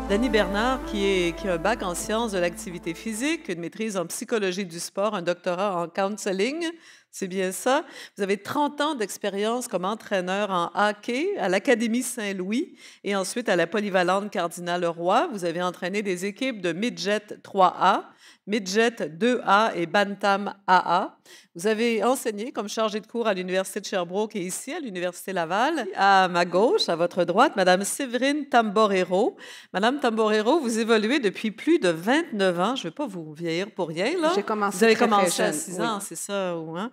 Dany Bernard, qui a un bac en sciences de l'activité physique, une maîtrise en psychologie du sport, un doctorat en counseling, c'est bien ça. Vous avez 30 ans d'expérience comme entraîneur en hockey à l'Académie Saint-Louis et ensuite à la Polyvalente Cardinal-Leroy. Vous avez entraîné des équipes de Midget 3A, Midget 2A et Bantam AA. Vous avez enseigné comme chargé de cours à l'Université de Sherbrooke et ici à l'Université Laval. À ma gauche, à votre droite, Mme Séverine Tamborero. Madame Tamborero, vous évoluez depuis plus de 29 ans. Je ne vais pas vous vieillir pour rien, là. J'ai commencé Vous avez très, commencé très à jeune, 6 oui. ans, c'est ça, ou, hein?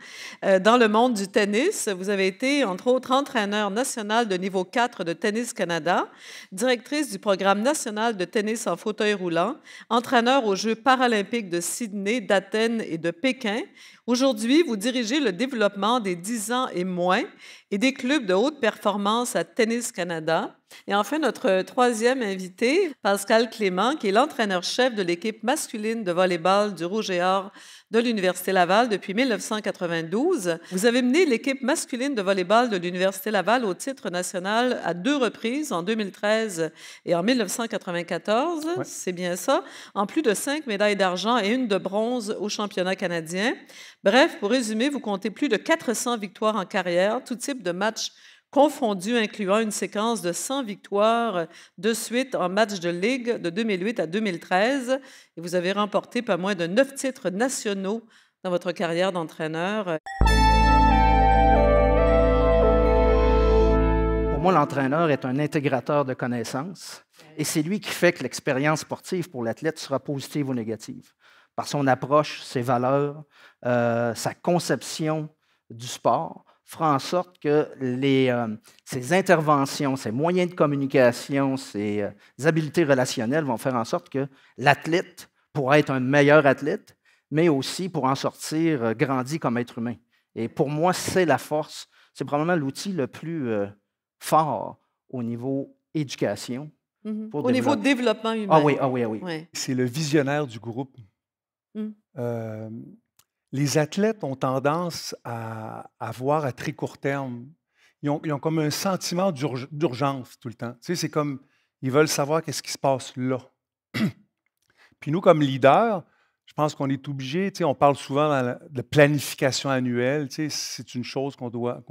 Dans le monde du tennis, vous avez été, entre autres, entraîneur national de niveau 4 de Tennis Canada, directrice du programme national de tennis en fauteuil roulant, entraîneur aux Jeux paralympiques de Sydney, d'Athènes et de Pékin. Aujourd'hui, vous dirigez le développement des 10 ans et moins et des clubs de haute performance à Tennis Canada. Et enfin, notre troisième invité, Pascal Clément, qui est l'entraîneur-chef de l'équipe masculine de volleyball du Rouge et Or de l'Université Laval depuis 1992. Vous avez mené l'équipe masculine de volleyball de l'Université Laval au titre national à 2 reprises, en 2013 et en 1994. Ouais. C'est bien ça. En plus de 5 médailles d'argent et 1 de bronze au championnat canadien. Bref, pour résumer, vous comptez plus de 400 victoires en carrière, tout type de matchs confondus, incluant une séquence de 100 victoires de suite en match de ligue de 2008 à 2013. Et vous avez remporté pas moins de 9 titres nationaux dans votre carrière d'entraîneur. Pour moi, l'entraîneur est un intégrateur de connaissances et c'est lui qui fait que l'expérience sportive pour l'athlète sera positive ou négative. Par son approche, ses valeurs, sa conception du sport, fera en sorte que ses interventions, ses moyens de communication, ses habiletés relationnelles vont faire en sorte que l'athlète pourra être un meilleur athlète, mais aussi pour en sortir grandi comme être humain. Et pour moi, c'est la force, c'est probablement l'outil le plus fort au niveau éducation. Au niveau développement humain. Ah oui, ah oui, ah oui. Ouais. C'est le visionnaire du groupe. Les athlètes ont tendance à voir à très court terme. Ils ont comme un sentiment d'urgence tout le temps. Tu sais, c'est comme, ils veulent savoir qu'est-ce qui se passe là. Puis nous, comme leaders, je pense qu'on est obligé, tu sais, on parle souvent de planification annuelle, tu sais, c'est une chose qu'on doit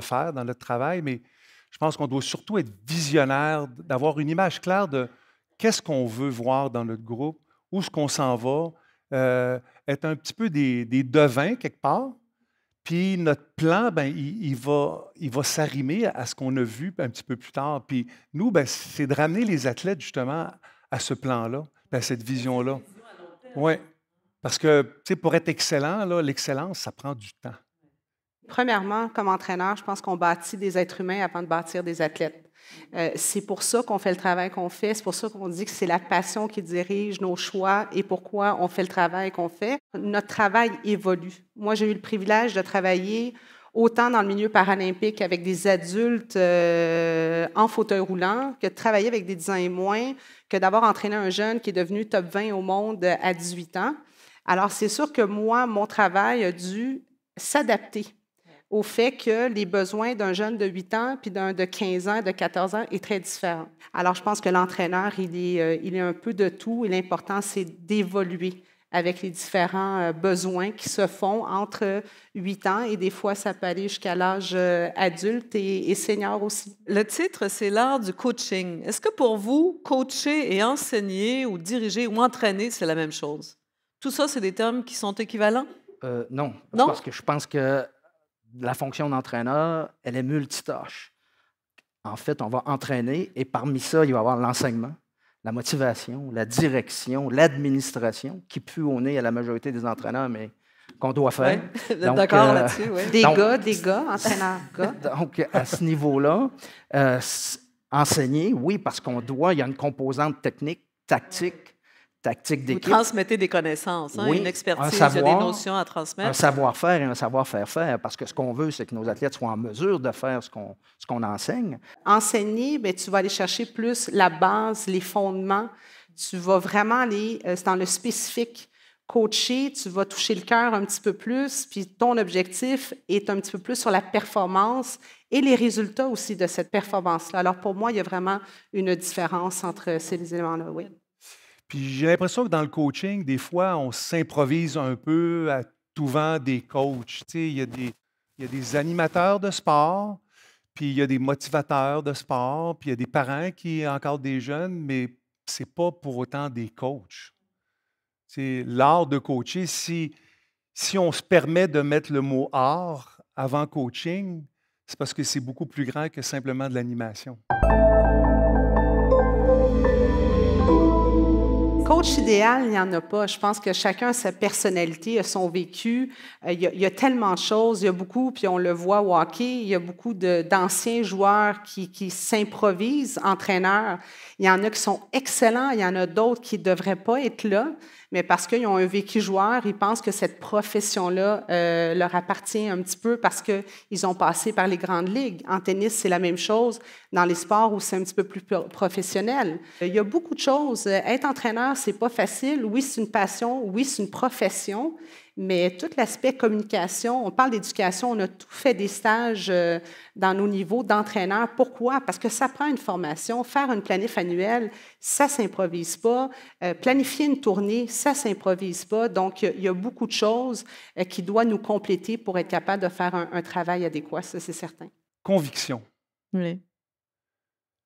faire dans notre travail, mais je pense qu'on doit surtout être visionnaire, d'avoir une image claire de qu'est-ce qu'on veut voir dans notre groupe, où est-ce qu'on s'en va, être un petit peu des devins quelque part. Puis notre plan, ben, il va s'arrimer à ce qu'on a vu un petit peu plus tard. Puis nous, ben, c'est de ramener les athlètes justement à ce plan-là, à cette vision-là. Oui. Parce que, tu sais, pour être excellent, là, l'excellence, ça prend du temps. Premièrement, comme entraîneur, je pense qu'on bâtit des êtres humains avant de bâtir des athlètes. C'est pour ça qu'on fait le travail qu'on fait. C'est pour ça qu'on dit que c'est la passion qui dirige nos choix et pourquoi on fait le travail qu'on fait. Notre travail évolue. Moi, j'ai eu le privilège de travailler autant dans le milieu paralympique avec des adultes en fauteuil roulant que de travailler avec des 10 ans et moins, que d'avoir entraîné un jeune qui est devenu top 20 au monde à 18 ans. Alors, c'est sûr que moi, mon travail a dû s'adapter au fait que les besoins d'un jeune de 8 ans puis d'un de 15 ans, de 14 ans est très différent. Alors, je pense que l'entraîneur, il est un peu de tout et l'important, c'est d'évoluer avec les différents besoins qui se font entre 8 ans et des fois, ça peut aller jusqu'à l'âge adulte et senior aussi. Le titre, c'est l'art du coaching. Est-ce que pour vous, coacher et enseigner ou diriger ou entraîner, c'est la même chose? Tout ça, c'est des termes qui sont équivalents? Non. Non? Parce que je pense que la fonction d'entraîneur, elle est multitâche. En fait, on va entraîner et parmi ça, il va y avoir l'enseignement, la motivation, la direction, l'administration, qui pue au nez à la majorité des entraîneurs, mais qu'on doit faire. Oui, d'accord là-dessus, oui. Des gars, entraîneurs gars. Donc, à ce niveau-là, enseigner, oui, parce qu'on doit, il y a une composante technique, tactique, tactique Vous d'équipe. transmettez des connaissances, hein, Oui, une un expertise, il y a des savoir, notions à un transmettre. savoir-faire et un savoir-faire-faire, parce que ce qu'on veut, c'est que nos athlètes soient en mesure de faire ce qu'on enseigne. Enseigner, bien, tu vas aller chercher plus la base, les fondements. Tu vas vraiment aller c'est dans le spécifique. Coacher, tu vas toucher le cœur un petit peu plus, puis ton objectif est un petit peu plus sur la performance et les résultats aussi de cette performance-là. Alors, pour moi, il y a vraiment une différence entre ces éléments-là, oui. Puis j'ai l'impression que dans le coaching, des fois, on s'improvise un peu à tout vent des coachs. Tu sais, il y a des animateurs de sport, puis il y a des motivateurs de sport, puis il y a des parents qui encadrent des jeunes, mais c'est pas pour autant des coachs. C'est l'art de coacher. Si on se permet de mettre le mot art avant coaching, c'est parce que c'est beaucoup plus grand que simplement de l'animation. Coach idéal, il n'y en a pas. Je pense que chacun a sa personnalité, a son vécu. Il y a tellement de choses. Il y a beaucoup, puis on le voit au hockey, il y a beaucoup d'anciens joueurs qui s'improvisent entraîneurs. Il y en a qui sont excellents, il y en a d'autres qui ne devraient pas être là, mais parce qu'ils ont un vécu joueur, ils pensent que cette profession-là leur appartient un petit peu parce qu'ils ont passé par les grandes ligues. En tennis, c'est la même chose. Dans les sports où c'est un petit peu plus professionnel. Il y a beaucoup de choses. Être entraîneur, c'est pas facile. Oui, c'est une passion. Oui, c'est une profession. Mais tout l'aspect communication, on parle d'éducation, on a tout fait des stages dans nos niveaux d'entraîneur. Pourquoi? Parce que ça prend une formation. Faire une planif annuelle, ça ne s'improvise pas. Planifier une tournée, ça ne s'improvise pas. Donc, il y a beaucoup de choses qui doivent nous compléter pour être capable de faire un travail adéquat, ça, c'est certain. Conviction. Oui.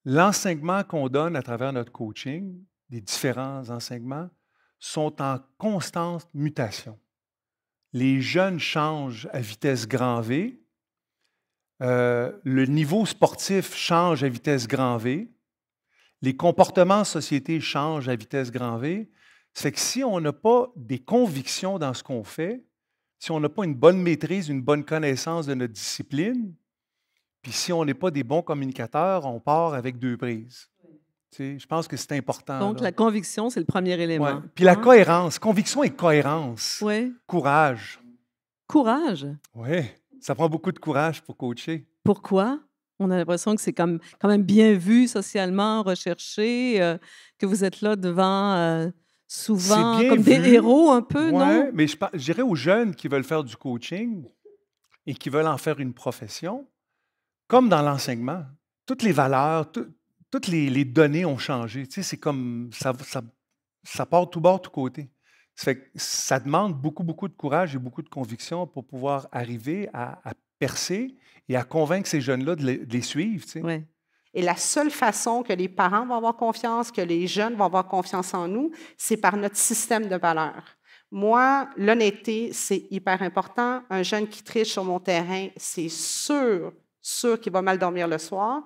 L'enseignement qu'on donne à travers notre coaching, les différents enseignements, sont en constante mutation. Les jeunes changent à vitesse grand V. Le niveau sportif change à vitesse grand V. Les comportements en société changent à vitesse grand V. Ça fait que si on n'a pas des convictions dans ce qu'on fait, si on n'a pas une bonne maîtrise, une bonne connaissance de notre discipline, puis si on n'est pas des bons communicateurs, on part avec 2 prises. Tu sais, je pense que c'est important. Donc, là. la conviction, c'est le premier Ouais. élément. Puis la Hein? cohérence, conviction et cohérence. Oui. Courage. Courage. Oui, ça prend beaucoup de courage pour coacher. Pourquoi? On a l'impression que c'est quand même bien vu socialement, recherché, que vous êtes là devant souvent bien comme des vu. héros un peu, Oui, non? mais je dirais aux jeunes qui veulent faire du coaching et qui veulent en faire une profession, comme dans l'enseignement, toutes les valeurs, toutes les données ont changé. Tu sais, c'est comme ça part tout bord, tout côté. Ça fait que ça demande beaucoup, beaucoup de courage et beaucoup de conviction pour pouvoir arriver à percer et à convaincre ces jeunes-là de les suivre. Tu sais. Oui. Et la seule façon que les parents vont avoir confiance, que les jeunes vont avoir confiance en nous, c'est par notre système de valeurs. Moi, l'honnêteté, c'est hyper important. Un jeune qui triche sur mon terrain, c'est sûr qu'il va mal dormir le soir.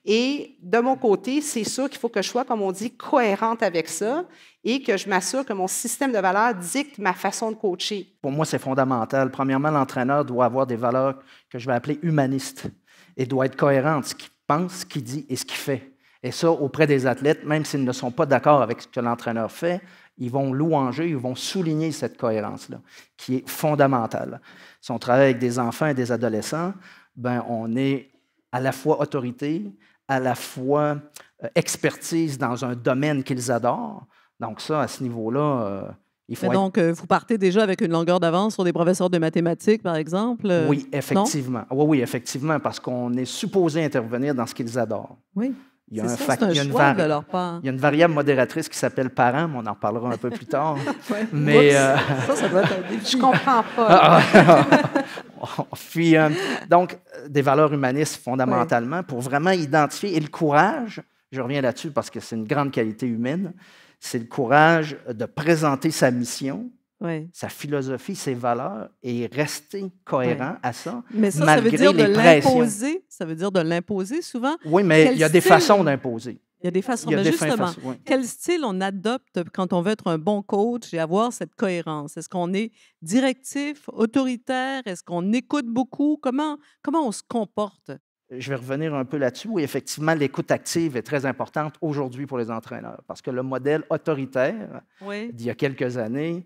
Et de mon côté, c'est sûr qu'il faut que je sois, comme on dit, cohérente avec ça et que je m'assure que mon système de valeurs dicte ma façon de coacher. Pour moi, c'est fondamental. Premièrement, l'entraîneur doit avoir des valeurs que je vais appeler humanistes et doit être cohérent entre ce qu'il pense, ce qu'il dit et ce qu'il fait. Et ça, auprès des athlètes, même s'ils ne sont pas d'accord avec ce que l'entraîneur fait, ils vont louanger, ils vont souligner cette cohérence-là, qui est fondamentale. Si on travaille avec des enfants et des adolescents, ben, on est à la fois autorité, à la fois expertise dans un domaine qu'ils adorent. Donc ça, à ce niveau-là, il faut Mais donc, vous partez déjà avec une longueur d'avance sur des professeurs de mathématiques, par exemple? Oui, effectivement. Oui, effectivement, parce qu'on est supposé intervenir dans ce qu'ils adorent. Oui. Il y a c'est un choix de leur part. Il y a une variable modératrice qui s'appelle parent, mais on en reparlera un peu plus tard. Ouais. Mais Ça doit être un défi. Je comprends pas. Puis, donc, des valeurs humanistes fondamentalement pour vraiment identifier. Et le courage, je reviens là-dessus parce que c'est une grande qualité humaine, c'est le courage de présenter sa mission, sa philosophie, ses valeurs et rester cohérent à ça. Mais ça, malgré ça veut dire les de pressions. l'imposer. Ça veut dire de l'imposer souvent. Oui, mais il y a des façons d'imposer. Il y a des façons. Il y a Mais des justement, façons, oui. quel style on adopte quand on veut être un bon coach et avoir cette cohérence? Est-ce qu'on est directif, autoritaire? Est-ce qu'on écoute beaucoup? Comment on se comporte? je vais revenir un peu là-dessus. Oui, effectivement, l'écoute active est très importante aujourd'hui pour les entraîneurs parce que le modèle autoritaire Oui. d'il y a quelques années,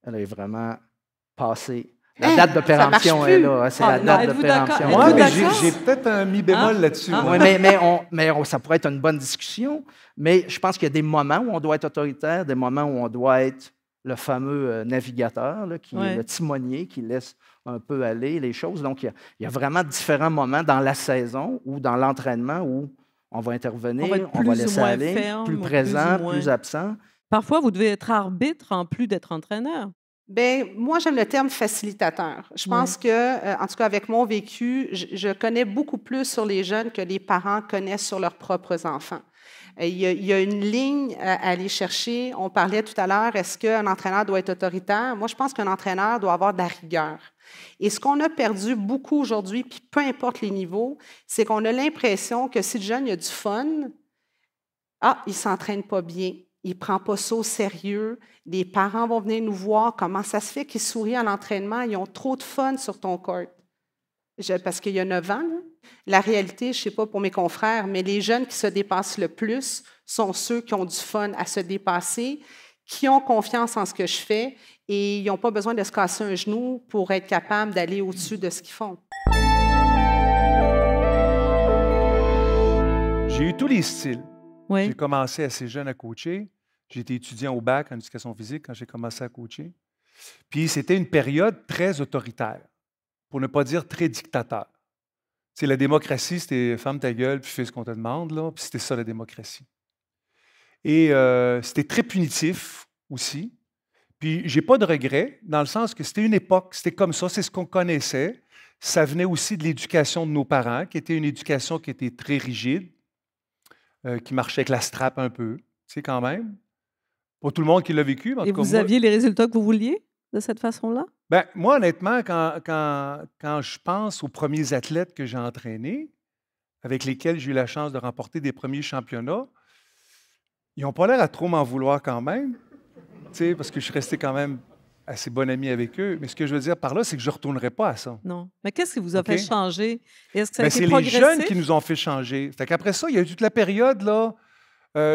elle est vraiment passée. La Hein? date de Ça marche péremption est plus. là. Hein, c'est Ah, la non, date de êtes-vous d'accord? péremption. Êtes-vous Ouais, mais d'accord? j'ai peut-être un mi-bémol Ah. là-dessus. Ah. moi. Oui, ça pourrait être une bonne discussion, mais je pense qu'il y a des moments où on doit être autoritaire, des moments où on doit être le fameux navigateur, là, qui est Ouais. le timonier, qui laisse un peu aller les choses. Donc, il y a vraiment différents moments dans la saison ou dans l'entraînement où on va intervenir, On va être on va plus ou laisser moins aller, ferme plus ou plus présent, ou moins. plus absent. Parfois, vous devez être arbitre en plus d'être entraîneur. Bien, moi, j'aime le terme facilitateur. Je pense que, en tout cas, avec mon vécu, je connais beaucoup plus sur les jeunes que les parents connaissent sur leurs propres enfants. Il y a une ligne à aller chercher. On parlait tout à l'heure, est-ce qu'un entraîneur doit être autoritaire? Moi, je pense qu'un entraîneur doit avoir de la rigueur. Et ce qu'on a perdu beaucoup aujourd'hui, puis peu importe les niveaux, c'est qu'on a l'impression que si le jeune il a du fun, il ne s'entraîne pas bien, il ne prend pas ça au sérieux, les parents vont venir nous voir, comment ça se fait qu'ils sourient à l'entraînement, ils ont trop de fun sur ton court. Parce qu'il y a 9 ans, là, la réalité, je ne sais pas pour mes confrères, mais les jeunes qui se dépassent le plus sont ceux qui ont du fun à se dépasser, qui ont confiance en ce que je fais et ils n'ont pas besoin de se casser un genou pour être capables d'aller au-dessus de ce qu'ils font. J'ai eu tous les styles. Oui. J'ai commencé assez jeune à coacher. J'ai été étudiant au bac en éducation physique quand j'ai commencé à coacher. Puis c'était une période très autoritaire, pour ne pas dire très dictateur. Tu sais, la démocratie, c'était ferme ta gueule puis fais ce qu'on te demande, là, puis c'était ça la démocratie. Et c'était très punitif aussi. Puis j'ai pas de regrets, dans le sens que c'était une époque, c'était comme ça, c'est ce qu'on connaissait. Ça venait aussi de l'éducation de nos parents, qui était une éducation qui était très rigide, qui marchait avec la strap un peu, tu sais, quand même. Pas tout le monde qui l'a vécu, mais en Et tout cas, vous moi, aviez les résultats que vous vouliez de cette façon-là? ben, moi, honnêtement, quand je pense aux premiers athlètes que j'ai entraînés, avec lesquels j'ai eu la chance de remporter des premiers championnats, ils n'ont pas l'air à trop m'en vouloir quand même, tu sais, parce que je suis resté quand même assez bon ami avec eux. Mais ce que je veux dire par là, c'est que je ne retournerai pas à ça. Non. Mais qu'est-ce qui vous a OK? fait changer? Est-ce que ça a Mais été c'est les progressif? jeunes qui nous ont fait changer. Fait qu'après ça, il y a eu toute la période, là,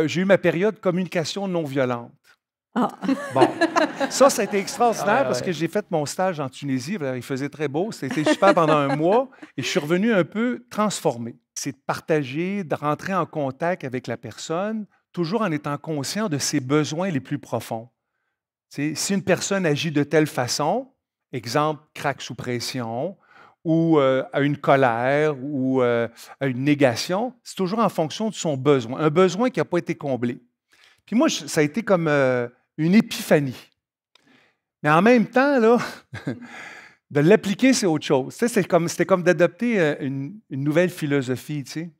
j'ai eu ma période communication non violente. Ah. Bon, ça a été extraordinaire parce que j'ai fait mon stage en Tunisie. Il faisait très beau. C'était super pendant un mois et je suis revenu un peu transformé. C'est de partager, de rentrer en contact avec la personne, toujours en étant conscient de ses besoins les plus profonds. Tu sais, si une personne agit de telle façon, exemple, craque sous pression, ou a une colère, ou a une négation, c'est toujours en fonction de son besoin, un besoin qui n'a pas été comblé. Puis moi, ça a été comme une épiphanie. Mais en même temps, là, de l'appliquer, c'est autre chose. Tu sais, c'était comme d'adopter une nouvelle philosophie, tu sais.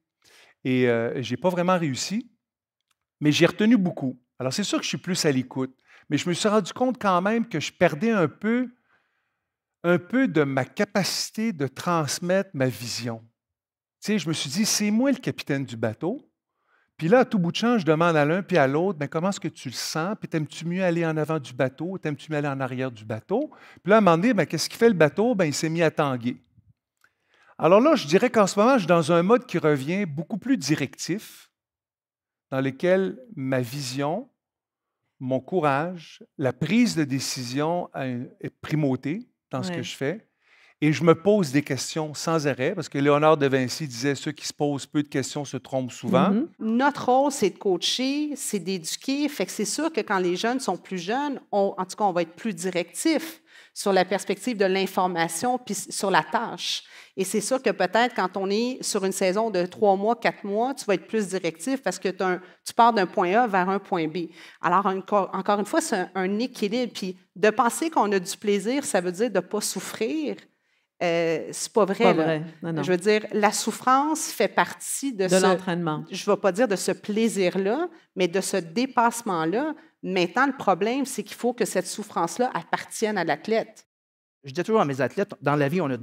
Et je n'ai pas vraiment réussi, mais j'ai retenu beaucoup. Alors, c'est sûr que je suis plus à l'écoute, mais je me suis rendu compte quand même que je perdais un peu de ma capacité de transmettre ma vision. Tu sais, je me suis dit, c'est moi le capitaine du bateau. Puis là, à tout bout de champ, je demande à l'un puis à l'autre, bien, comment est-ce que tu le sens? Puis t'aimes-tu mieux aller en avant du bateau? T'aimes-tu mieux aller en arrière du bateau? Puis là, à un moment donné, bien, qu'est-ce qui fait le bateau? Bien, il s'est mis à tanguer. Alors là, je dirais qu'en ce moment, je suis dans un mode qui revient beaucoup plus directif, dans lequel ma vision, mon courage, la prise de décision est primauté dans ce que Ouais. je fais. Et je me pose des questions sans arrêt, parce que Léonard de Vinci disait « Ceux qui se posent peu de questions se trompent souvent Mhm. Notre rôle, c'est de coacher, c'est d'éduquer. Fait que c'est sûr que quand les jeunes sont plus jeunes, en tout cas, on va être plus directif sur la perspective de l'information puis sur la tâche. Et c'est sûr que peut-être quand on est sur une saison de 3 mois, 4 mois, tu vas être plus directif parce que tu pars d'un point A vers un point B. Alors, encore une fois, c'est un équilibre. Puis de penser qu'on a du plaisir, ça veut dire de ne pas souffrir. C'est pas vrai. Pas là. vrai. Non, non. Je veux dire, la souffrance fait partie de De l'entraînement. je ne vais pas dire de ce plaisir-là, mais de ce dépassement-là. Maintenant, le problème, c'est qu'il faut que cette souffrance-là appartienne à l'athlète. Je dis toujours à mes athlètes, dans la vie, on a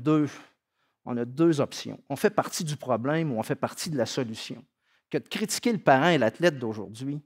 deux options. On fait partie du problème ou on fait partie de la solution. Que de critiquer le parent et l'athlète d'aujourd'hui,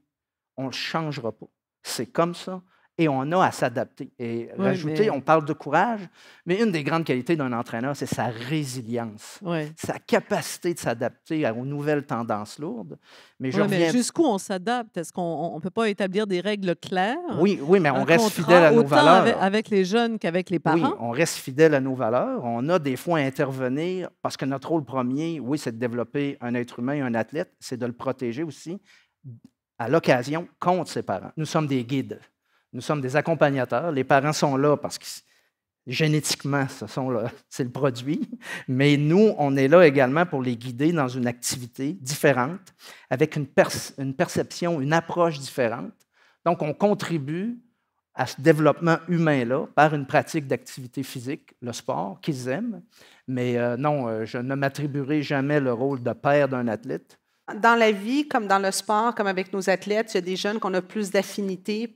on ne le changera pas. C'est comme ça. et on a à s'adapter. Et Oui, rajouter, mais on parle de courage, mais une des grandes qualités d'un entraîneur, c'est sa résilience, ouais. sa capacité de s'adapter aux nouvelles tendances lourdes. Mais je Oui, mais reviens. jusqu'où on s'adapte? Est-ce qu'on ne peut pas établir des règles claires, Oui, oui, mais on un reste fidèle contrat, à nos autant avec, valeurs. avec les jeunes qu'avec les Oui, parents? on reste fidèle à nos valeurs. On a des fois à intervenir parce que notre rôle premier, oui, c'est de développer un être humain, un athlète, c'est de le protéger aussi à l'occasion contre ses parents. Nous sommes des guides, nous sommes des accompagnateurs. Les parents sont là parce que génétiquement, c'est le produit, mais nous, on est là également pour les guider dans une activité différente, avec une perception, une approche différente. Donc, on contribue à ce développement humain-là par une pratique d'activité physique, le sport, qu'ils aiment. Mais non, je ne m'attribuerai jamais le rôle de père d'un athlète. Dans la vie, comme dans le sport, comme avec nos athlètes, il y a des jeunes qu'on a plus d'affinité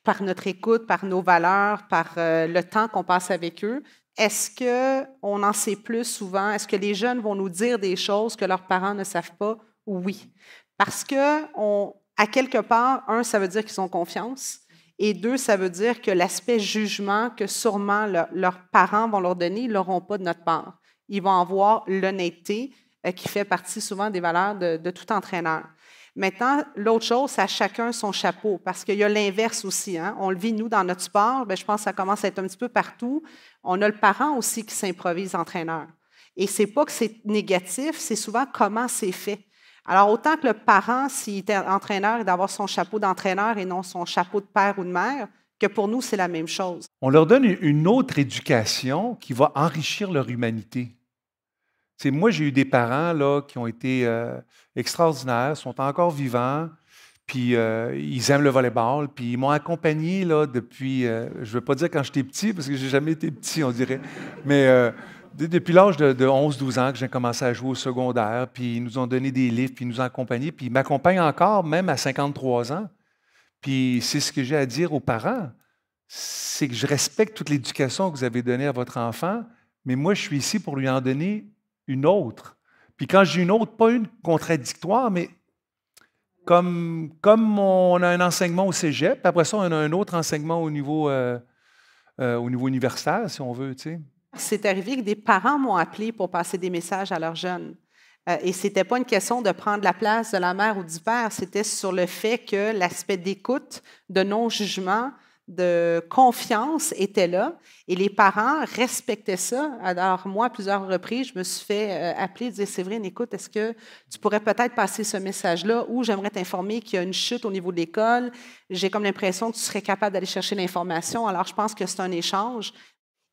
par notre écoute, par nos valeurs, par le temps qu'on passe avec eux. Est-ce qu'on en sait plus souvent? Est-ce que les jeunes vont nous dire des choses que leurs parents ne savent pas? Oui. Parce que, à quelque part, un, ça veut dire qu'ils ont confiance. Et deux, ça veut dire que l'aspect jugement que sûrement leurs parents vont leur donner, ils ne l'auront pas de notre part. Ils vont avoir l'honnêteté qui fait partie souvent des valeurs de tout entraîneur. Maintenant, l'autre chose, c'est à chacun son chapeau, parce qu'il y a l'inverse aussi. Hein? On le vit, nous, dans notre sport, bien, je pense que ça commence à être un petit peu partout. On a le parent aussi qui s'improvise entraîneur. Et ce n'est pas que c'est négatif, c'est souvent comment c'est fait. Alors, autant que le parent, s'il est entraîneur, est d'avoir son chapeau d'entraîneur et non son chapeau de père ou de mère, que pour nous, c'est la même chose. On leur donne une autre éducation qui va enrichir leur humanité. T'sais, moi, j'ai eu des parents là, qui ont été extraordinaires, sont encore vivants, puis ils aiment le volleyball, puis ils m'ont accompagné là, depuis, je ne veux pas dire quand j'étais petit, parce que j'ai jamais été petit, on dirait, mais depuis l'âge de 11-12 ans que j'ai commencé à jouer au secondaire, puis ils nous ont donné des livres, puis ils nous ont accompagnés, puis ils m'accompagnent encore, même à 53 ans. Puis c'est ce que j'ai à dire aux parents, c'est que je respecte toute l'éducation que vous avez donnée à votre enfant, mais moi, je suis ici pour lui en donner une autre. Puis quand j'ai une autre, pas une contradictoire, mais comme on a un enseignement au cégep, puis après ça, on a un autre enseignement au niveau universitaire, si on veut, tu sais. C'est arrivé que des parents m'ont appelé pour passer des messages à leurs jeunes. Et ce n'était pas une question de prendre la place de la mère ou du père, c'était sur le fait que l'aspect d'écoute, de non-jugement, de confiance était là et les parents respectaient ça. Alors moi, à plusieurs reprises, je me suis fait appeler et dire « Séverine, écoute, est-ce que tu pourrais peut-être passer ce message-là ou j'aimerais t'informer qu'il y a une chute au niveau de l'école. J'ai comme l'impression que tu serais capable d'aller chercher l'information. » Alors je pense que c'est un échange.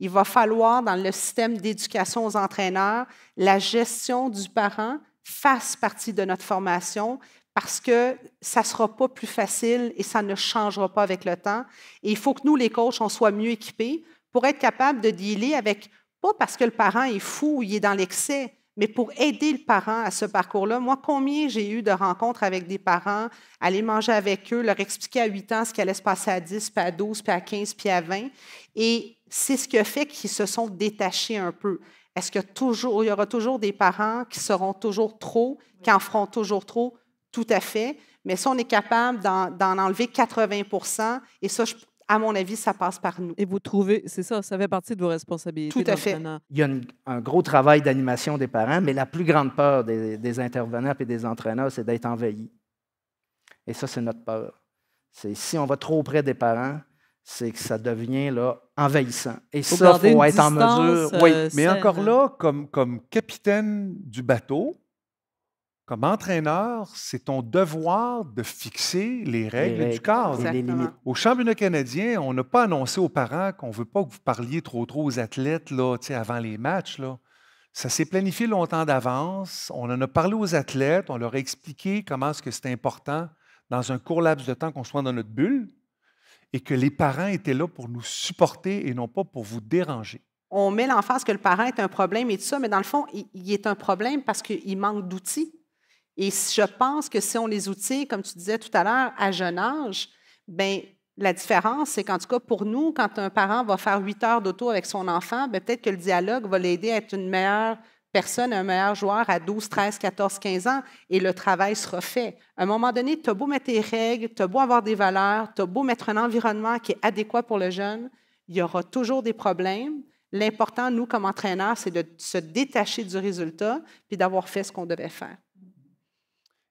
Il va falloir, dans le système d'éducation aux entraîneurs, la gestion du parent fasse partie de notre formation parce que ça ne sera pas plus facile et ça ne changera pas avec le temps. Et il faut que nous, les coachs, on soit mieux équipés pour être capables de dealer avec, pas parce que le parent est fou ou il est dans l'excès, mais pour aider le parent à ce parcours-là. Moi, combien j'ai eu de rencontres avec des parents, aller manger avec eux, leur expliquer à 8 ans ce qui allait se passer à 10, puis à 12, puis à 15, puis à 20. Et c'est ce qui a fait qu'ils se sont détachés un peu. Est-ce qu'il y aura toujours des parents qui seront toujours trop, qui en feront toujours trop? Tout à fait. Mais si on est capable d'en enlever 80 et ça, à mon avis, ça passe par nous. Et vous trouvez, c'est ça, ça fait partie de vos responsabilités Tout à fait. d'entraîneur. Il y a un gros travail d'animation des parents, mais la plus grande peur des intervenants et des entraîneurs, c'est d'être envahis. Et ça, c'est notre peur. C'est si on va trop près des parents, c'est que ça devient là, envahissant. Et Faut ça, il garder faut une être en mesure. distance, Oui, Mais saine. encore là, comme capitaine du bateau, comme entraîneur, c'est ton devoir de fixer les règles du cadre. et les Exactement. limites. Au championnat canadien, on n'a pas annoncé aux parents qu'on ne veut pas que vous parliez trop aux athlètes là, avant les matchs. Là. Ça s'est planifié longtemps d'avance. On en a parlé aux athlètes. On leur a expliqué comment est-ce que c'est important dans un court laps de temps qu'on soit dans notre bulle et que les parents étaient là pour nous supporter et non pas pour vous déranger. On met l'emphase que le parent est un problème et tout ça, mais dans le fond, il est un problème parce qu'il manque d'outils. Et je pense que si on les outille, comme tu disais tout à l'heure, à jeune âge, bien, la différence, c'est qu'en tout cas, pour nous, quand un parent va faire 8 heures d'auto avec son enfant, bien, peut-être que le dialogue va l'aider à être une meilleure personne est un meilleur joueur à 12, 13, 14, 15 ans et le travail sera fait. À un moment donné, tu as beau mettre tes règles, tu as beau avoir des valeurs, tu as beau mettre un environnement qui est adéquat pour le jeune, il y aura toujours des problèmes. L'important, nous, comme entraîneurs, c'est de se détacher du résultat puis d'avoir fait ce qu'on devait faire.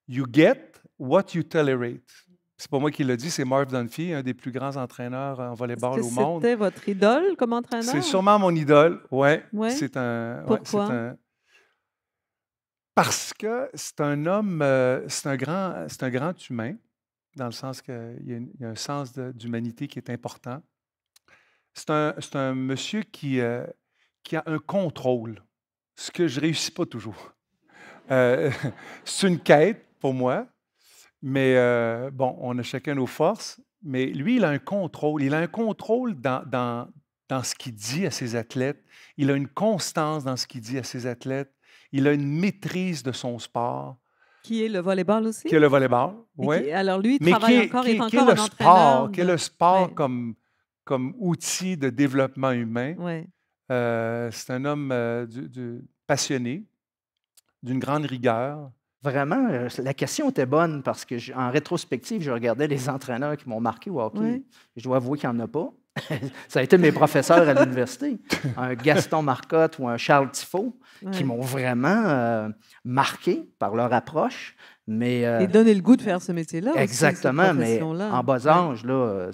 You get what you tolerate. C'est pas moi qui l'ai dit, c'est Marv Dunphy, un des plus grands entraîneurs en volleyball au monde. C'était votre idole comme entraîneur? C'est sûrement mon idole, oui. Ouais. Pourquoi? Parce que c'est un homme, c'est un grand humain, dans le sens qu'il y a un sens d'humanité qui est important. C'est un monsieur qui a un contrôle, ce que je ne réussis pas toujours. C'est une quête pour moi, mais bon, on a chacun nos forces, mais lui, il a un contrôle. Il a un contrôle dans ce qu'il dit à ses athlètes. Il a une constance dans ce qu'il dit à ses athlètes. Il a une maîtrise de son sport. Qui est le volleyball aussi? Qui est le volleyball, oui. Alors lui, il mais travaille encore, il est encore un entraîneur. Qui est le sport comme outil de développement humain. Ouais. C'est un homme passionné, d'une grande rigueur. Vraiment, la question était bonne parce que, en rétrospective, je regardais les entraîneurs qui m'ont marqué au hockey. Ouais. Je dois avouer qu'il n'y en a pas. Ça a été mes professeurs à l'université, un Gaston Marcotte ou un Charles Tifo, qui m'ont vraiment marqué par leur approche. Mais, et donner le goût de faire ce métier-là. Exactement, aussi, mais en bas âge, là,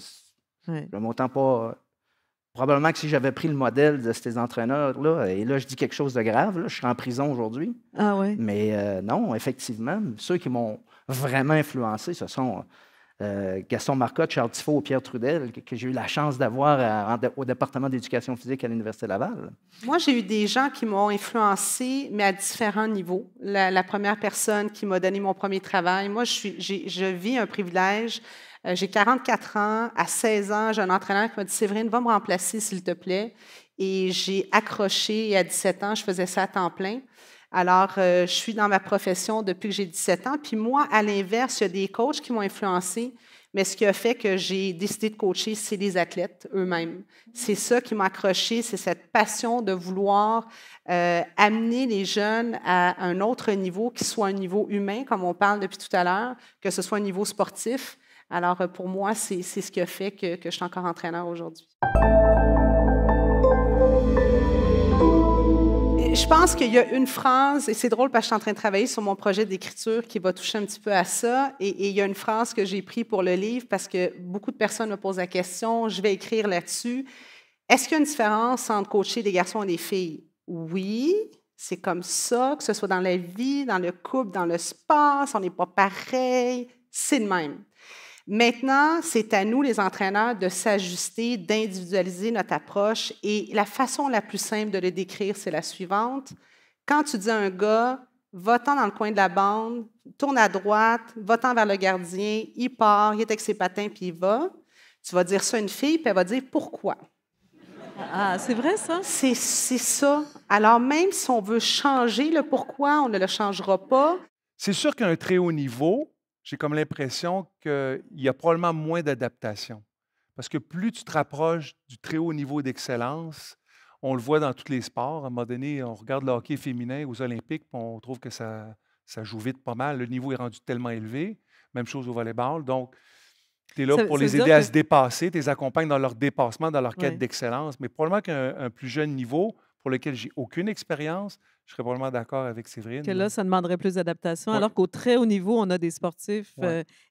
je m'entends pas. Probablement que si j'avais pris le modèle de ces entraîneurs-là, et là, je dis quelque chose de grave, là, je serais en prison aujourd'hui. Ah oui? Mais non, effectivement, ceux qui m'ont vraiment influencé, ce sont Gaston Marcotte, Charles Tifo et Pierre Trudel, que j'ai eu la chance d'avoir au département d'éducation physique à l'Université Laval. Moi, j'ai eu des gens qui m'ont influencé, mais à différents niveaux. La première personne qui m'a donné mon premier travail, moi, je vis un privilège. J'ai 44 ans. À 16 ans, j'ai un entraîneur qui m'a dit « Séverine, va me remplacer, s'il te plaît. » Et j'ai accroché. Et à 17 ans, je faisais ça à temps plein. Alors, je suis dans ma profession depuis que j'ai 17 ans. Puis moi, à l'inverse, il y a des coachs qui m'ont influencé. Mais ce qui a fait que j'ai décidé de coacher, c'est les athlètes eux-mêmes. C'est ça qui m'a accroché, c'est cette passion de vouloir amener les jeunes à un autre niveau, qui soit un niveau humain, comme on parle depuis tout à l'heure, que ce soit un niveau sportif. Alors, pour moi, c'est ce qui a fait que je suis encore entraîneur aujourd'hui. Je pense qu'il y a une phrase, et c'est drôle parce que je suis en train de travailler sur mon projet d'écriture qui va toucher un petit peu à ça, et il y a une phrase que j'ai prise pour le livre parce que beaucoup de personnes me posent la question, je vais écrire là-dessus. Est-ce qu'il y a une différence entre coacher des garçons et des filles? Oui, c'est comme ça, que ce soit dans la vie, dans le couple, dans le sport, on n'est pas pareil, c'est le même. Maintenant, c'est à nous, les entraîneurs, de s'ajuster, d'individualiser notre approche. Et la façon la plus simple de le décrire, c'est la suivante. Quand tu dis à un gars, va-t'en dans le coin de la bande, tourne à droite, va-t'en vers le gardien, il part, il est avec ses patins, puis il va. Tu vas dire ça à une fille, puis elle va dire pourquoi. Ah, c'est vrai, ça? C'est ça. Alors, même si on veut changer le pourquoi, on ne le changera pas. C'est sûr qu'à un très haut niveau, j'ai comme l'impression qu'il y a probablement moins d'adaptation. Parce que plus tu te rapproches du très haut niveau d'excellence, on le voit dans tous les sports. À un moment donné, on regarde le hockey féminin aux Olympiques, puis on trouve que ça joue vite pas mal. Le niveau est rendu tellement élevé. Même chose au volleyball. Donc, tu es là pour les aider à se dépasser, tu les accompagnes dans leur dépassement, dans leur quête d'excellence. Mais probablement qu'un plus jeune niveau, pour lequel j'ai aucune expérience, je serais probablement d'accord avec Séverine. Que là, ça demanderait plus d'adaptation, alors qu'au très haut niveau, on a des sportifs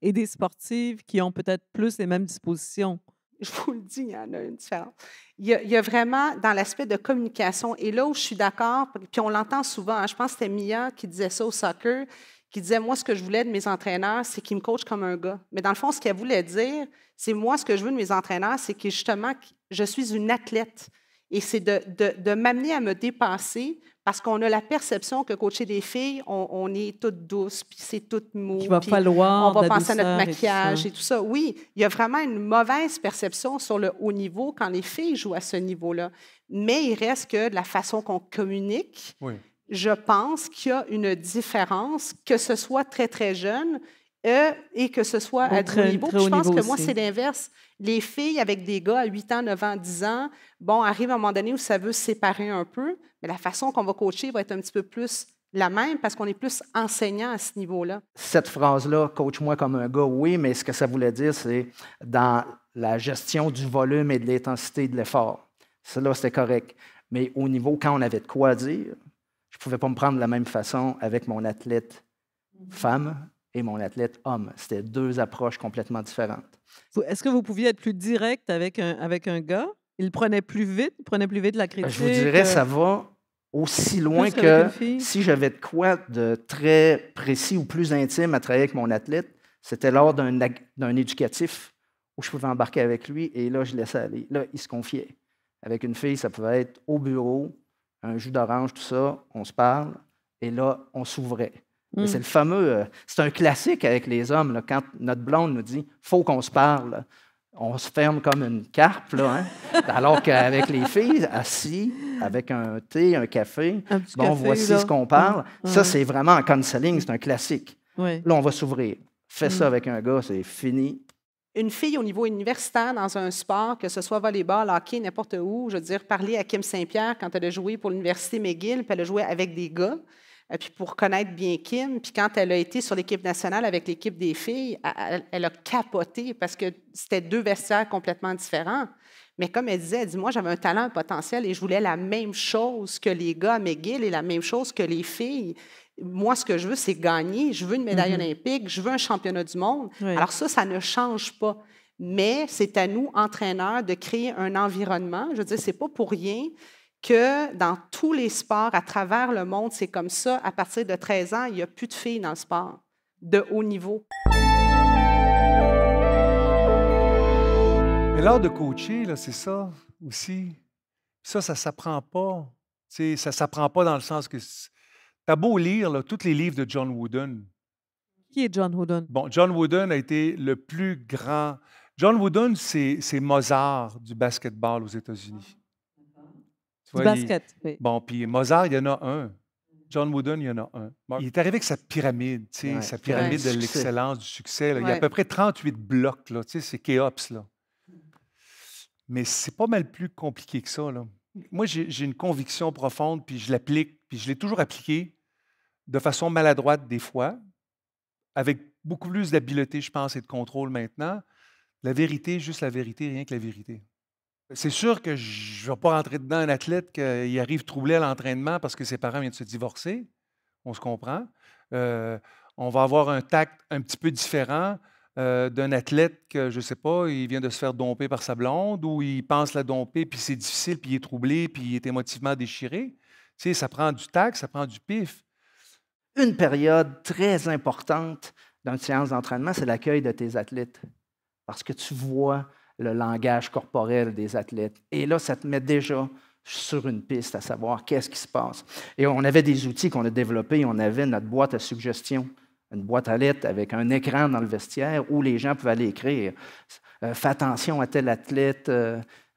et des sportives qui ont peut-être plus les mêmes dispositions. Je vous le dis, il y en a une différence. Il y a vraiment, dans l'aspect de communication, et là où je suis d'accord, puis on l'entend souvent, hein, je pense que c'était Mia qui disait ça au soccer, qui disait, moi, ce que je voulais de mes entraîneurs, c'est qu'ils me coachent comme un gars. Mais dans le fond, ce qu'elle voulait dire, c'est moi, ce que je veux de mes entraîneurs, c'est que justement, je suis une athlète. Et c'est de m'amener à me dépasser parce qu'on a la perception que coacher des filles, on est toute douce, puis c'est toute mou. Il va falloir on va penser à notre maquillage et tout ça. Oui, il y a vraiment une mauvaise perception sur le haut niveau quand les filles jouent à ce niveau-là. Mais il reste que de la façon qu'on communique, je pense qu'il y a une différence, que ce soit très, très jeune et que ce soit à très haut niveau. Puis je pense que moi, c'est l'inverse. Les filles avec des gars à 8 ans, 9 ans, 10 ans, bon, arrivent à un moment donné où ça veut se séparer un peu, mais la façon qu'on va coacher va être un petit peu plus la même parce qu'on est plus enseignant à ce niveau-là. Cette phrase-là, « coach-moi comme un gars », oui, mais ce que ça voulait dire, c'est dans la gestion du volume et de l'intensité de l'effort. Cela, c'était correct. Mais au niveau, quand on avait de quoi dire, je ne pouvais pas me prendre de la même façon avec mon athlète femme et mon athlète homme. C'était deux approches complètement différentes. Est-ce que vous pouviez être plus direct avec un gars? Il prenait plus vite la critique? Je vous dirais, ça va aussi loin que si j'avais de quoi de très précis ou plus intime à travailler avec mon athlète, c'était lors d'un éducatif où je pouvais embarquer avec lui et là, je laissais aller. Là, il se confiait. Avec une fille, ça pouvait être au bureau, un jus d'orange, tout ça, on se parle et là, on s'ouvrait. C'est le fameux, c'est un classique avec les hommes, là, quand notre blonde nous dit « faut qu'on se parle », on se ferme comme une carpe, là, hein? Alors qu'avec les filles, assis, avec un thé, un café, voici là. Ce qu'on parle. Ça, c'est vraiment en counseling, c'est un classique. Là, on va s'ouvrir. Fais ça avec un gars, c'est fini. Une fille au niveau universitaire dans un sport, que ce soit volleyball, hockey, n'importe où, je veux dire, parler à Kim Saint-Pierre quand elle a joué pour l'Université McGill, puis elle a joué avec des gars. Puis pour connaître bien Kim, puis quand elle a été sur l'équipe nationale avec l'équipe des filles, elle a capoté parce que c'était deux vestiaires complètement différents. Mais comme elle dit, moi, j'avais un talent, un potentiel et je voulais la même chose que les gars à McGill et la même chose que les filles. Moi, ce que je veux, c'est gagner. Je veux une médaille olympique, je veux un championnat du monde. Alors ça ne change pas. Mais c'est à nous, entraîneurs, de créer un environnement. Je veux dire, c'est pas pour rien que dans tous les sports à travers le monde, c'est comme ça. À partir de 13 ans, il n'y a plus de filles dans le sport de haut niveau. Mais l'art de coacher, là, c'est ça aussi. Ça ne s'apprend pas. T'sais, ça ne s'apprend pas dans le sens que... Tu as beau lire là, tous les livres de John Wooden. Qui est John Wooden? Bon, John Wooden a été le plus grand... John Wooden, c'est Mozart du basketball aux États-Unis. Du basket, oui. Bon, puis Mozart, il y en a un. John Wooden, il y en a un. Il est arrivé avec sa pyramide, sa pyramide de l'excellence, du succès. Là. Il y a à peu près 38 blocs, là, c'est Khéops. Là. Mais c'est pas mal plus compliqué que ça. Là. Moi, j'ai une conviction profonde, puis je l'applique, puis je l'ai toujours appliquée de façon maladroite des fois, avec beaucoup plus d'habileté, je pense, et de contrôle maintenant. La vérité, juste la vérité, rien que la vérité. C'est sûr que je ne vais pas rentrer dedans un athlète qui arrive troublé à l'entraînement parce que ses parents viennent de se divorcer. On se comprend. On va avoir un tact un petit peu différent d'un athlète que, je ne sais pas, il vient de se faire domper par sa blonde ou il pense la domper, puis c'est difficile, puis il est troublé, puis il est émotivement déchiré. Tu sais, ça prend du tact, ça prend du pif. Une période très importante dans une séance d'entraînement, c'est l'accueil de tes athlètes. Parce que tu vois le langage corporel des athlètes. Et là, ça te met déjà sur une piste à savoir qu'est-ce qui se passe. Et on avait des outils qu'on a développés. On avait notre boîte à suggestions, une boîte à lettres avec un écran dans le vestiaire où les gens pouvaient aller écrire « Fais attention à tel athlète,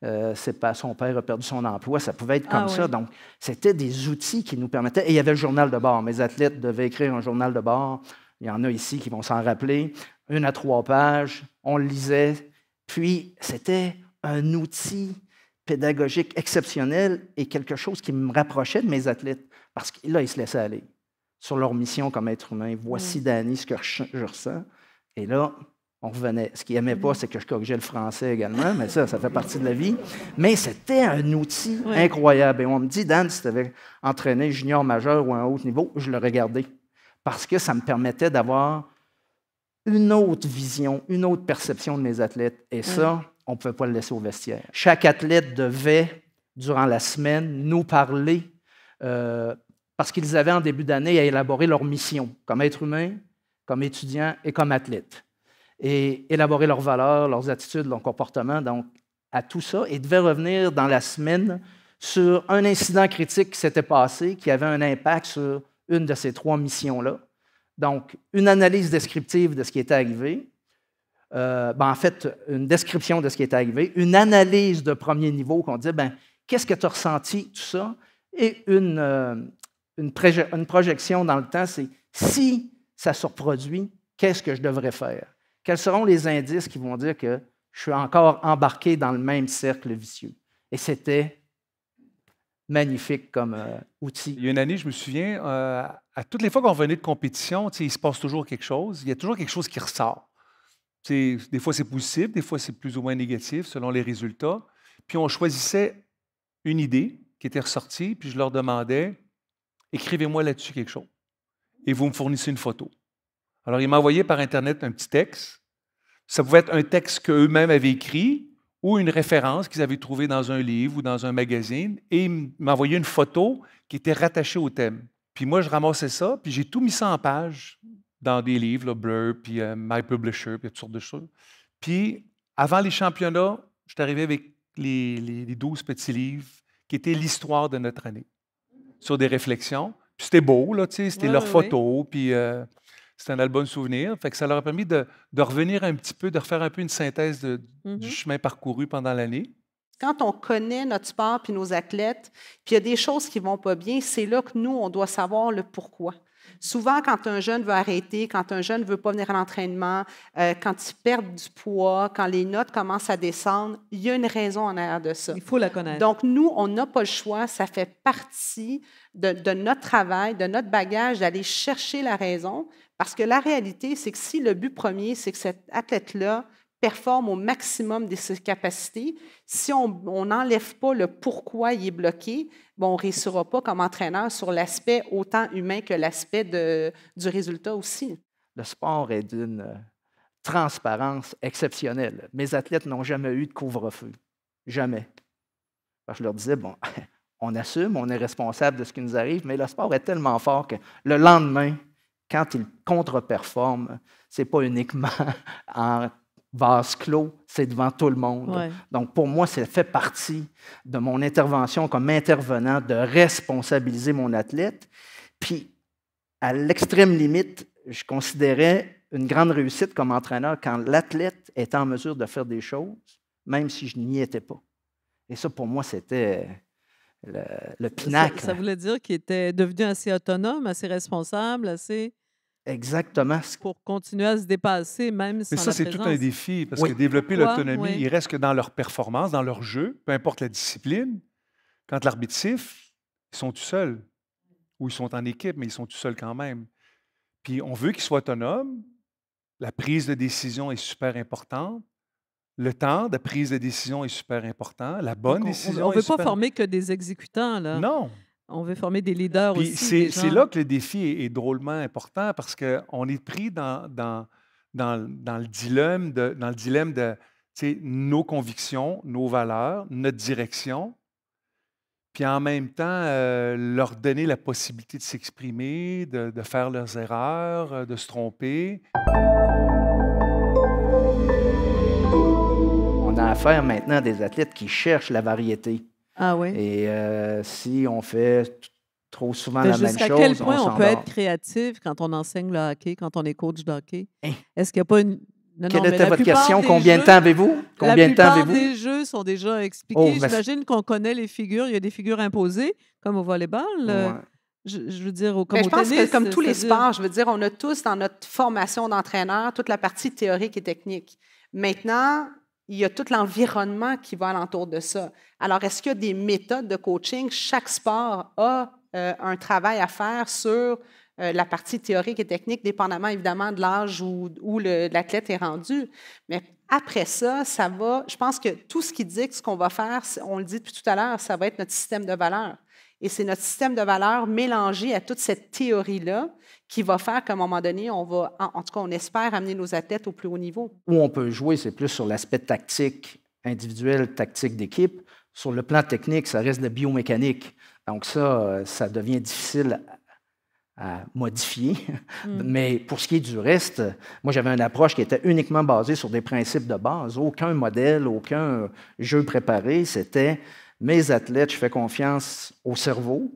son père a perdu son emploi ». Ça pouvait être comme ça. Donc, c'était des outils qui nous permettaient. Et il y avait le journal de bord. Mes athlètes devaient écrire un journal de bord. Il y en a ici qui vont s'en rappeler. 1 à 3 pages. On le lisait. Puis, c'était un outil pédagogique exceptionnel et quelque chose qui me rapprochait de mes athlètes. Parce que là, ils se laissaient aller sur leur mission comme être humain. Voici, Dany, ce que je ressens. Et là, on revenait. Ce qu'ils n'aimaient pas, c'est que je corrigeais le français également, mais ça fait partie de la vie. Mais c'était un outil incroyable. Et on me dit, Dan, si tu avais entraîné junior majeur ou à un haut niveau, je le regardais. Parce que ça me permettait d'avoir une autre vision, une autre perception de mes athlètes. Et ça, on ne pouvait pas le laisser au vestiaire. Chaque athlète devait, durant la semaine, nous parler parce qu'ils avaient en début d'année à élaborer leur mission comme être humain, comme étudiant et comme athlète. Et élaborer leurs valeurs, leurs attitudes, leur comportement, donc à tout ça. Et devaient revenir dans la semaine sur un incident critique qui s'était passé, qui avait un impact sur une de ces 3 missions-là. Donc, une analyse descriptive de ce qui était arrivé, en fait, une description de ce qui était arrivé, une analyse de premier niveau qu'on dit, qu'est-ce que tu as ressenti, tout ça, et une projection dans le temps, c'est si ça se reproduit, qu'est-ce que je devrais faire? Quels seront les indices qui vont dire que je suis encore embarqué dans le même cercle vicieux? Et c'était magnifique comme outil. Il y a une année, je me souviens, à toutes les fois qu'on revenait de compétition, il se passe toujours quelque chose. Il y a toujours quelque chose qui ressort. Des fois, c'est positif, des fois, c'est plus ou moins négatif selon les résultats. Puis on choisissait une idée qui était ressortie, puis je leur demandais, écrivez-moi là-dessus quelque chose. Et vous me fournissez une photo. Alors, ils m'envoyaient par Internet un petit texte. Ça pouvait être un texte qu'eux-mêmes avaient écrit ou une référence qu'ils avaient trouvée dans un livre ou dans un magazine, et ils m'envoyaient une photo qui était rattachée au thème. Puis moi, je ramassais ça, puis j'ai tout mis ça en page dans des livres, là, Blur, puis My Publisher, puis toutes sortes de choses. Puis, avant les championnats, je suis arrivé avec les 12 petits livres qui étaient l'histoire de notre année, sur des réflexions. Puis c'était beau, là, tu sais, c'était leurs photos, puis c'était un album souvenir. Fait que ça leur a permis de revenir un petit peu, de refaire un peu une synthèse du chemin parcouru pendant l'année. Quand on connaît notre sport puis nos athlètes, puis il y a des choses qui ne vont pas bien, c'est là que nous, on doit savoir le pourquoi. Souvent, quand un jeune veut arrêter, quand un jeune ne veut pas venir à l'entraînement, quand il perd du poids, quand les notes commencent à descendre, il y a une raison en arrière de ça. Il faut la connaître. Donc, nous, on n'a pas le choix. Ça fait partie de notre travail, de notre bagage, d'aller chercher la raison. Parce que la réalité, c'est que si le but premier, c'est que cet athlète-là performe au maximum de ses capacités, si on n'enlève pas le pourquoi il est bloqué, bon, on ne réussira pas comme entraîneur sur l'aspect autant humain que l'aspect du résultat aussi. Le sport est d'une transparence exceptionnelle. Mes athlètes n'ont jamais eu de couvre-feu. Jamais. Alors, je leur disais, bon, on assume, on est responsable de ce qui nous arrive, mais le sport est tellement fort que le lendemain, quand ils contre-performent, ce n'est pas uniquement en vase clos, c'est devant tout le monde. Ouais. Donc, pour moi, ça fait partie de mon intervention comme intervenant de responsabiliser mon athlète. Puis, à l'extrême limite, je considérais une grande réussite comme entraîneur quand l'athlète était en mesure de faire des choses, même si je n'y étais pas. Et ça, pour moi, c'était le pinacle. Ça voulait dire qu'il était devenu assez autonome, assez responsable, assez... Exactement. Pour continuer à se dépasser, même sans Mais ça, la c'est tout présence. un défi, parce Oui. que développer Pourquoi? l'autonomie, Oui. il reste que dans leur performance, dans leur jeu, peu importe la discipline. Quand l'arbitre siffle, ils sont tout seuls. Ou ils sont en équipe, mais ils sont tout seuls quand même. Puis on veut qu'ils soient autonomes. La prise de décision est super importante. Le temps de prise de décision est super important. La bonne Donc, décision on ne veut est pas super... former que des exécutants, là. Non. On veut former des leaders Puis aussi. c'est là que le défi est drôlement important parce qu'on est pris dans le dilemme de tu sais, nos convictions, nos valeurs, notre direction, puis en même temps, leur donner la possibilité de s'exprimer, de faire leurs erreurs, de se tromper. On a affaire maintenant à des athlètes qui cherchent la variété. Ah oui. Et si on fait trop souvent la même Jusqu'à chose, quel point on peut s'endort. être créatif quand on enseigne le hockey, quand on est coach de hockey? Hein? Est-ce qu'il n'y a pas une... Non, Quelle mais était la votre plupart question? des Combien de jeux- temps avez-vous? Combien de temps La avez-vous? plupart des jeux sont déjà expliqués. Oh, mais- J'imagine qu'on connaît les figures. Il y a des figures imposées, comme au volleyball. Ouais. Je veux dire, comme Mais je au pense tennis. que comme tous les c'est-à-dire- sports, je veux dire, on a tous dans notre formation d'entraîneur toute la partie théorique et technique. Maintenant, il y a tout l'environnement qui va alentour de ça. Alors, est-ce qu'il y a des méthodes de coaching? Chaque sport a un travail à faire sur la partie théorique et technique, dépendamment évidemment de l'âge où l'athlète est rendu. Mais après ça, ça va. Je pense que tout ce qui dit que ce qu'on va faire, on le dit depuis tout à l'heure, ça va être notre système de valeurs. Et c'est notre système de valeurs mélangé à toute cette théorie-là qui va faire qu'à un moment donné, on va, en tout cas, on espère amener nos athlètes au plus haut niveau. Où on peut jouer, c'est plus sur l'aspect tactique individuel, tactique d'équipe. Sur le plan technique, ça reste de biomécanique. Donc ça devient difficile à modifier. Mais pour ce qui est du reste, moi, j'avais une approche qui était uniquement basée sur des principes de base. Aucun modèle, aucun jeu préparé. C'était mes athlètes, je fais confiance au cerveau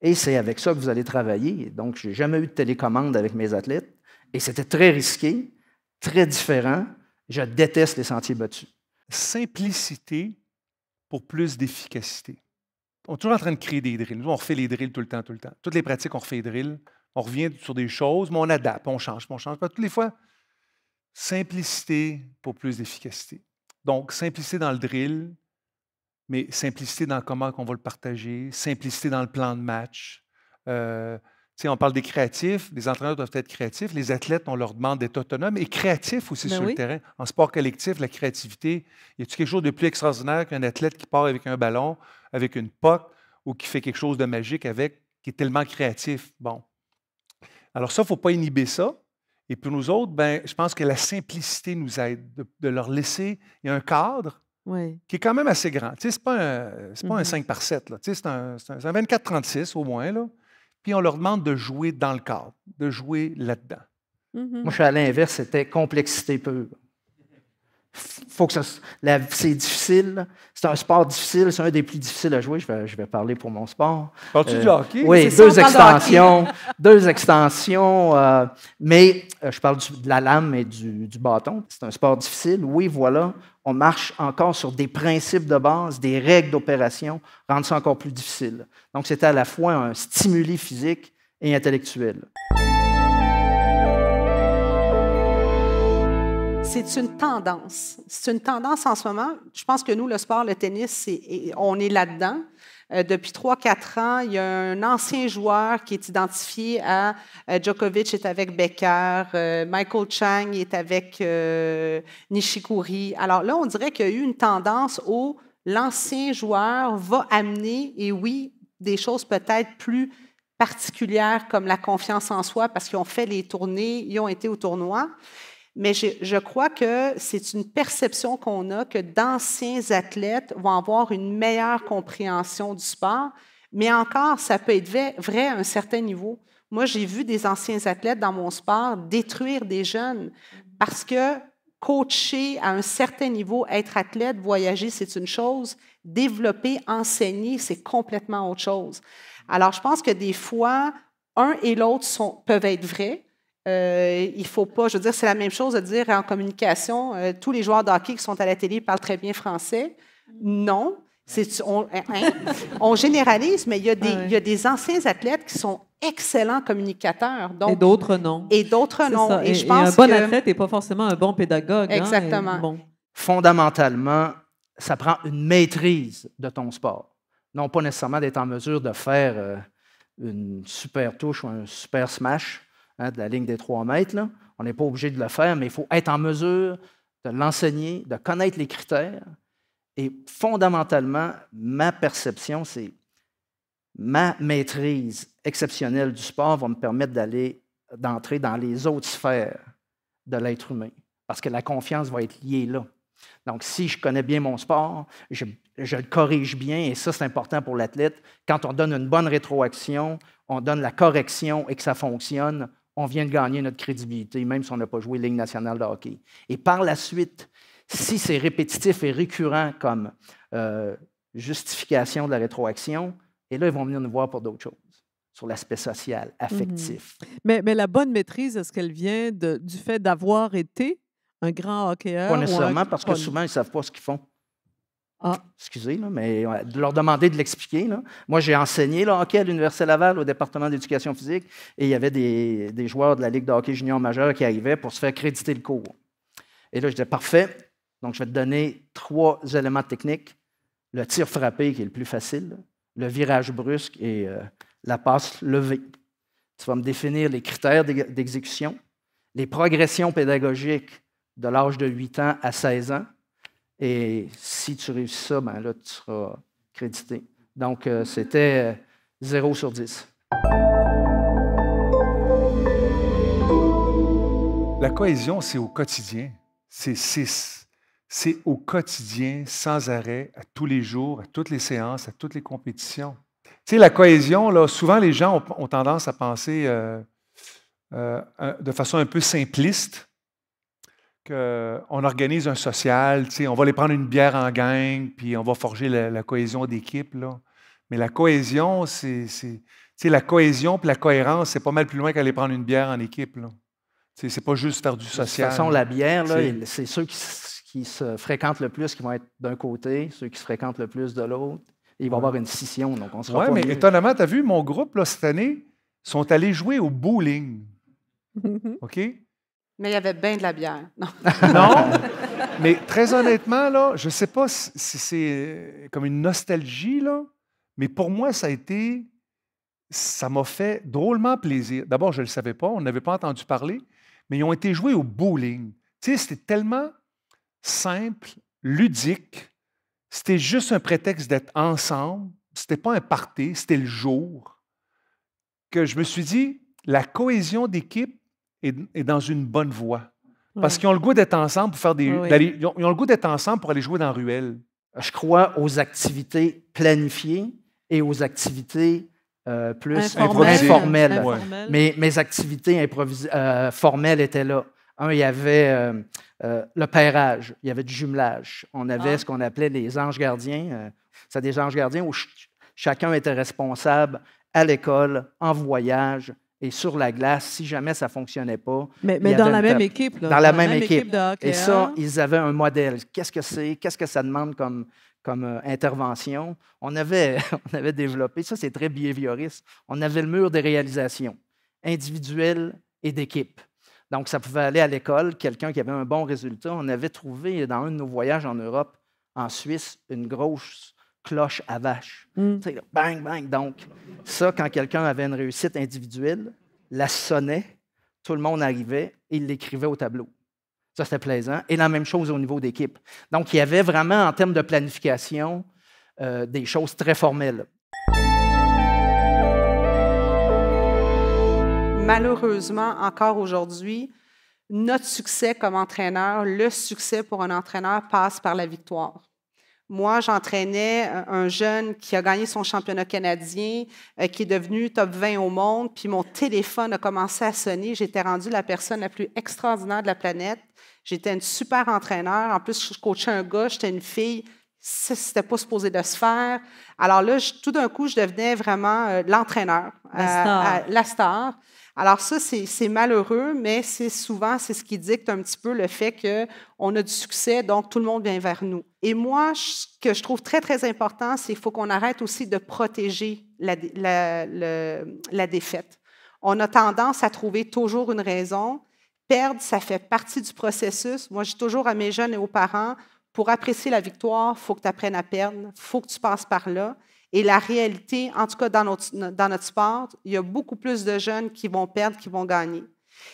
et c'est avec ça que vous allez travailler. Donc, je n'ai jamais eu de télécommande avec mes athlètes et c'était très risqué, très différent. Je déteste les sentiers battus. Simplicité pour plus d'efficacité. On est toujours en train de créer des drills. Nous, on refait les drills tout le temps, tout le temps. Toutes les pratiques, on refait les drills. On revient sur des choses, mais on adapte, on change, on change. Toutes les fois, simplicité pour plus d'efficacité. Donc, simplicité dans le drill, mais simplicité dans comment on va le partager, simplicité dans le plan de match. On parle des créatifs, les entraîneurs doivent être créatifs, les athlètes, on leur demande d'être autonomes et créatifs aussi sur le terrain. En sport collectif, la créativité, y a-t-il quelque chose de plus extraordinaire qu'un athlète qui part avec un ballon, avec une puck, ou qui fait quelque chose de magique avec, qui est tellement créatif? Bon. Alors ça, il ne faut pas inhiber ça. Et pour nous autres, je pense que la simplicité nous aide de leur laisser, il y a un cadre qui est quand même assez grand. Ce n'est pas un 5 par 7, là. C'est un 24-36 au moins. Là. Puis on leur demande de jouer dans le cadre, de jouer là-dedans. Moi, je suis à l'inverse, c'était complexité pure. Faut que c'est difficile. C'est un sport difficile, c'est un des plus difficiles à jouer. Je vais parler pour mon sport. Parles-tu du hockey? Oui, deux extensions. Mais je parle de la lame et du bâton. C'est un sport difficile. Oui, voilà. On marche encore sur des principes de base, des règles d'opération, rendent ça encore plus difficile. Donc, c'était à la fois un stimuli physique et intellectuel. C'est une tendance. C'est une tendance en ce moment. Je pense que nous, le sport, le tennis, on est là-dedans. Depuis 3-4 ans, il y a un ancien joueur qui est identifié à Djokovic est avec Becker, Michael Chang est avec Nishikori. Alors là, on dirait qu'il y a eu une tendance où l'ancien joueur va amener, et oui, des choses peut-être plus particulières comme la confiance en soi parce qu'ils ont fait les tournées, ils ont été au tournoi. Mais je crois que c'est une perception qu'on a que d'anciens athlètes vont avoir une meilleure compréhension du sport, mais encore, ça peut être vrai à un certain niveau. Moi, j'ai vu des anciens athlètes dans mon sport détruire des jeunes parce que coacher à un certain niveau, être athlète, voyager, c'est une chose. Développer, enseigner, c'est complètement autre chose. Alors, je pense que des fois, un et l'autre peuvent être vrais. Il ne faut pas, je veux dire, c'est la même chose de dire en communication, tous les joueurs de hockey qui sont à la télé parlent très bien français. Non, on généralise, mais il y a des anciens athlètes qui sont excellents communicateurs. Donc, et d'autres non. Et d'autres non. Ça. Et je pense un bon athlète n'est pas forcément un bon pédagogue. Exactement. Hein, bon. Fondamentalement, ça prend une maîtrise de ton sport. Non pas nécessairement d'être en mesure de faire une super touche ou un super smash, de la ligne des 3 mètres. Là. On n'est pas obligé de le faire, mais il faut être en mesure de l'enseigner, de connaître les critères. Et fondamentalement, ma perception, c'est ma maîtrise exceptionnelle du sport va me permettre d'entrer dans les autres sphères de l'être humain. Parce que la confiance va être liée là. Donc, si je connais bien mon sport, je le corrige bien, et ça, c'est important pour l'athlète. Quand on donne une bonne rétroaction, on donne la correction et que ça fonctionne, on vient de gagner notre crédibilité, même si on n'a pas joué Ligue nationale de hockey. Et par la suite, si c'est répétitif et récurrent comme justification de la rétroaction, et là, ils vont venir nous voir pour d'autres choses, sur l'aspect social, affectif. Mais la bonne maîtrise, est-ce qu'elle vient du fait d'avoir été un grand hockeyeur? Pas nécessairement, parce que souvent, ils ne savent pas ce qu'ils font. Excusez, là, mais de leur demander de l'expliquer. Là. Moi, j'ai enseigné le hockey à l'Université Laval, au département d'éducation physique, et il y avait des joueurs de la Ligue de hockey junior majeur qui arrivaient pour se faire créditer le cours. Et là, je disais, parfait, donc je vais te donner 3 éléments techniques. Le tir frappé, qui est le plus facile, le virage brusque et la passe levée. Tu vas me définir les critères d'exécution, les progressions pédagogiques de l'âge de 8 ans à 16 ans, et si tu réussis ça, là, tu seras crédité. Donc, c'était 0 sur 10. La cohésion, c'est au quotidien. C'est au quotidien, sans arrêt, à tous les jours, à toutes les séances, à toutes les compétitions. Tu sais, la cohésion, là, souvent, les gens ont tendance à penser de façon un peu simpliste, qu'on organise un social, on va aller prendre une bière en gang, puis on va forger la cohésion d'équipe. Là. Mais la cohésion, la cohésion et la cohérence, c'est pas mal plus loin qu'aller prendre une bière en équipe. Là. C'est pas juste faire du social. De toute façon, la bière, là, c'est ceux qui se fréquentent le plus qui vont être d'un côté, ceux qui se fréquentent le plus de l'autre. Il va y avoir une scission, donc on sera pas mais mieux. Étonnamment, tu as vu, mon groupe, là, cette année, sont allés jouer au bowling. OK? Mais il y avait bien de la bière. Non. Non, mais très honnêtement, là, je ne sais pas si c'est comme une nostalgie, là, mais pour moi, ça m'a fait drôlement plaisir. D'abord, je ne le savais pas, on n'avait pas entendu parler, mais ils ont été joués au bowling. Tu sais, c'était tellement simple, ludique, c'était juste un prétexte d'être ensemble, c'était pas un party, c'était le jour, que je me suis dit, la cohésion d'équipe est dans une bonne voie. Parce Oui. qu'ils ont le goût d'être ensemble pour faire Oui. ils ont le goût d'être ensemble pour aller jouer dans la ruelle. Je crois aux activités planifiées et aux activités plus informelles. Informel. Mais mes activités formelles étaient là. Il y avait le pairage, il y avait du jumelage. On avait ce qu'on appelait les anges gardiens. C'est des anges gardiens où chacun était responsable à l'école, en voyage et sur la glace, si jamais ça ne fonctionnait pas. Mais dans la même équipe. Là, dans la même équipe. De hockey, et ça, ils avaient un modèle. Qu'est-ce que c'est? Qu'est-ce que ça demande comme intervention? On avait développé, ça c'est très behavioriste, on avait le mur des réalisations, individuelles et d'équipe. Donc, ça pouvait aller à l'école, quelqu'un qui avait un bon résultat. On avait trouvé dans un de nos voyages en Europe, en Suisse, une grosse cloche à vache. Tu sais, bang, bang. Donc, ça, quand quelqu'un avait une réussite individuelle, la sonnait, tout le monde arrivait et il l'écrivait au tableau. Ça, c'était plaisant. Et la même chose au niveau d'équipe. Donc, il y avait vraiment, en termes de planification, des choses très formelles. Malheureusement, encore aujourd'hui, notre succès comme entraîneur, le succès pour un entraîneur passe par la victoire. Moi, j'entraînais un jeune qui a gagné son championnat canadien, qui est devenu top 20 au monde, puis mon téléphone a commencé à sonner. J'étais rendue la personne la plus extraordinaire de la planète. J'étais une super entraîneur. En plus, je coachais un gars, j'étais une fille. Ça, c'était pas supposé de se faire. Alors là, tout d'un coup, je devenais vraiment l'entraîneur, la star. Alors ça, c'est malheureux, mais c'est ce qui dicte un petit peu le fait qu'on a du succès, donc tout le monde vient vers nous. Et moi, ce que je trouve très, très important, c'est qu'il faut qu'on arrête aussi de protéger la défaite. On a tendance à trouver toujours une raison. Perdre, ça fait partie du processus. Moi, je dis toujours à mes jeunes et aux parents, pour apprécier la victoire, il faut que tu apprennes à perdre, il faut que tu passes par là. Et la réalité, en tout cas dans notre sport, il y a beaucoup plus de jeunes qui vont perdre, qui vont gagner.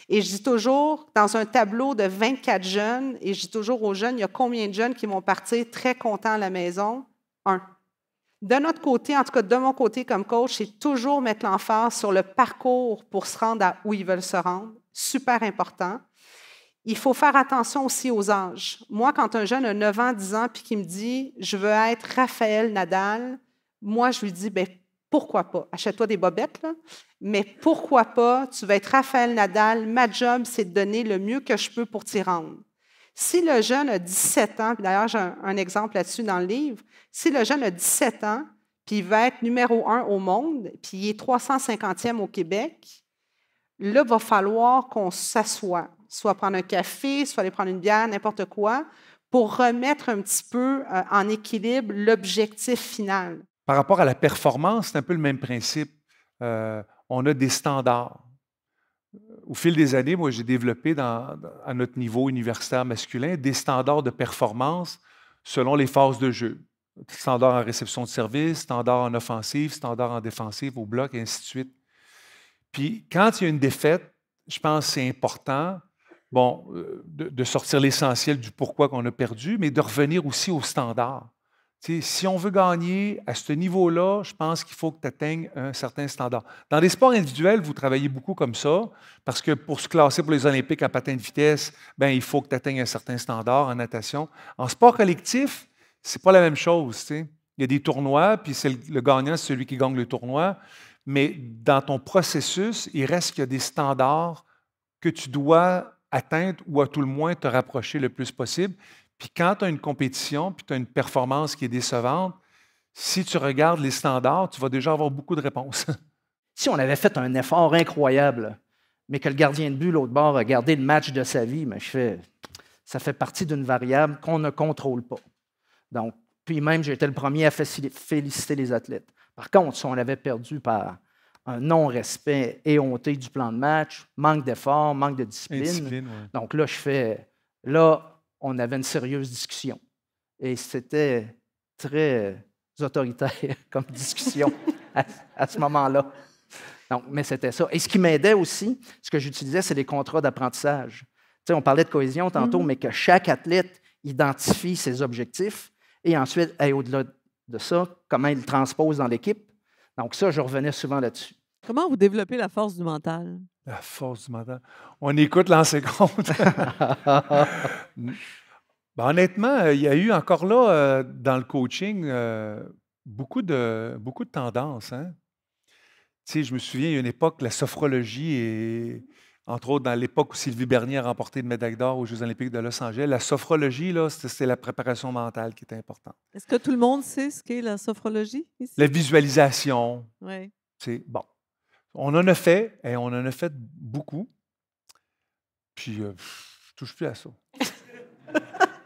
Et je dis toujours, dans un tableau de 24 jeunes, et je dis toujours aux jeunes, il y a combien de jeunes qui vont partir très contents à la maison? 1. De notre côté, en tout cas de mon côté comme coach, c'est toujours mettre l'emphase sur le parcours pour se rendre à où ils veulent se rendre. Super important. Il faut faire attention aussi aux âges. Moi, quand un jeune a 9 ans, 10 ans, puis qui me dit « Je veux être Raphaël Nadal », moi, je lui dis, bien, pourquoi pas? Achète-toi des bobettes, là. Mais pourquoi pas? Tu vas être Raphaël Nadal. Ma job, c'est de donner le mieux que je peux pour t'y rendre. Si le jeune a 17 ans, puis d'ailleurs, j'ai un exemple là-dessus dans le livre, si le jeune a 17 ans, puis il va être numéro 1 au monde, puis il est 350e au Québec, là, il va falloir qu'on s'assoie, soit prendre un café, soit aller prendre une bière, n'importe quoi, pour remettre un petit peu en équilibre l'objectif final. Par rapport à la performance, c'est un peu le même principe. On a des standards. Au fil des années, moi, j'ai développé à notre niveau universitaire masculin des standards de performance selon les phases de jeu. Standard en réception de service, standard en offensive, standard en défensive, au bloc, et ainsi de suite. Puis, quand il y a une défaite, je pense que c'est important, de sortir l'essentiel du pourquoi qu'on a perdu, mais de revenir aussi aux standards. Si on veut gagner à ce niveau-là, je pense qu'il faut que tu atteignes un certain standard. Dans les sports individuels, vous travaillez beaucoup comme ça, parce que pour se classer pour les Olympiques en patin de vitesse, il faut que tu atteignes un certain standard en natation. En sport collectif, c'est pas la même chose. Il y a des tournois, puis le gagnant, c'est celui qui gagne le tournoi, mais dans ton processus, il reste qu'il y a des standards que tu dois atteindre ou à tout le moins te rapprocher le plus possible. Puis quand tu as une compétition, puis tu as une performance qui est décevante, si tu regardes les standards, tu vas déjà avoir beaucoup de réponses. Si on avait fait un effort incroyable, mais que le gardien de but, l'autre bord, a gardé le match de sa vie, ça fait partie d'une variable qu'on ne contrôle pas. Donc, puis même, j'ai été le premier à féliciter les athlètes. Par contre, si on l'avait perdu par un non-respect éhonté du plan de match, manque d'effort, manque de discipline. Indiscipline, ouais. Donc là, on avait une sérieuse discussion. Et c'était très autoritaire comme discussion à ce moment-là. Donc, mais c'était ça. Et ce qui m'aidait aussi, ce que j'utilisais, c'est les contrats d'apprentissage. Tu sais, on parlait de cohésion tantôt, mais que chaque athlète identifie ses objectifs et ensuite, au-delà de ça, comment il le transpose dans l'équipe. Donc ça, je revenais souvent là-dessus. Comment vous développez la force du mental? La force du mental. On écoute l'ancien compte. Ben, honnêtement, il y a eu encore là, dans le coaching, beaucoup de tendances. Hein? Tu sais, je me souviens, il y a une époque, la sophrologie, et entre autres, dans l'époque où Sylvie Bernier a remporté une médaille d'or aux Jeux olympiques de Los Angeles, la sophrologie, là, c'est la préparation mentale qui était importante. Est-ce que tout le monde sait ce qu'est la sophrologie ici? La visualisation, Oui. tu sais, bon. On en a fait, et on en a fait beaucoup. Puis, je ne touche plus à ça.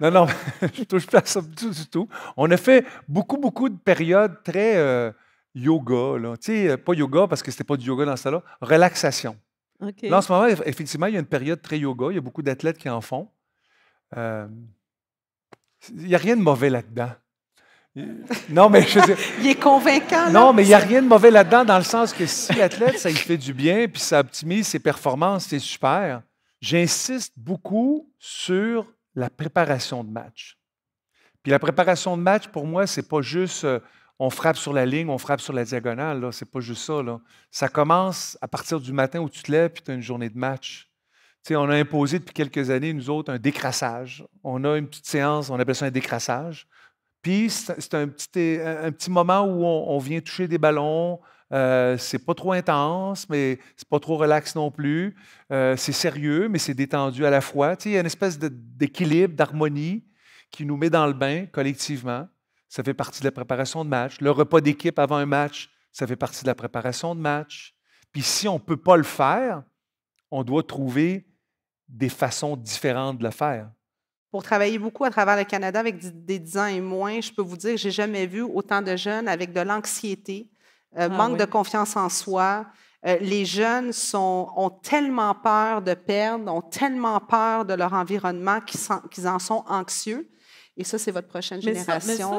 Non, je ne touche plus à ça du tout. On a fait beaucoup de périodes très yoga. Là. Tu sais, pas yoga parce que ce n'était pas du yoga dans ce temps-là. Relaxation. OK. Là, en ce moment, effectivement, il y a une période très yoga. Il y a beaucoup d'athlètes qui en font. Il n'y a rien de mauvais là-dedans. Non, mais je veux dire, Il est convaincant. Là. non, mais il n'y a rien de mauvais là-dedans dans le sens que si l'athlète, ça lui fait du bien puis ça optimise ses performances, c'est super. J'insiste beaucoup sur la préparation de match. Puis la préparation de match, pour moi, c'est pas juste on frappe sur la ligne, on frappe sur la diagonale. Là. C'est pas juste ça. Là. Ça commence à partir du matin où tu te lèves puis tu as une journée de match. Tu sais, on a imposé depuis quelques années, nous autres, un décrassage. On a une petite séance, on appelle ça un décrassage. Puis c'est un petit moment où on vient toucher des ballons. C'est pas trop intense, mais c'est pas trop relax non plus. C'est sérieux, mais c'est détendu à la fois. Tu sais, il y a une espèce d'équilibre, d'harmonie qui nous met dans le bain collectivement. Ça fait partie de la préparation de match. Le repas d'équipe avant un match, ça fait partie de la préparation de match. Puis si on ne peut pas le faire, on doit trouver des façons différentes de le faire. Pour travailler beaucoup à travers le Canada avec des 10 ans et moins, je peux vous dire que je n'ai jamais vu autant de jeunes avec de l'anxiété, manque de confiance en soi. Les jeunes ont tellement peur de perdre, ont tellement peur de leur environnement qu'ils en sont anxieux. Et ça, c'est votre prochaine génération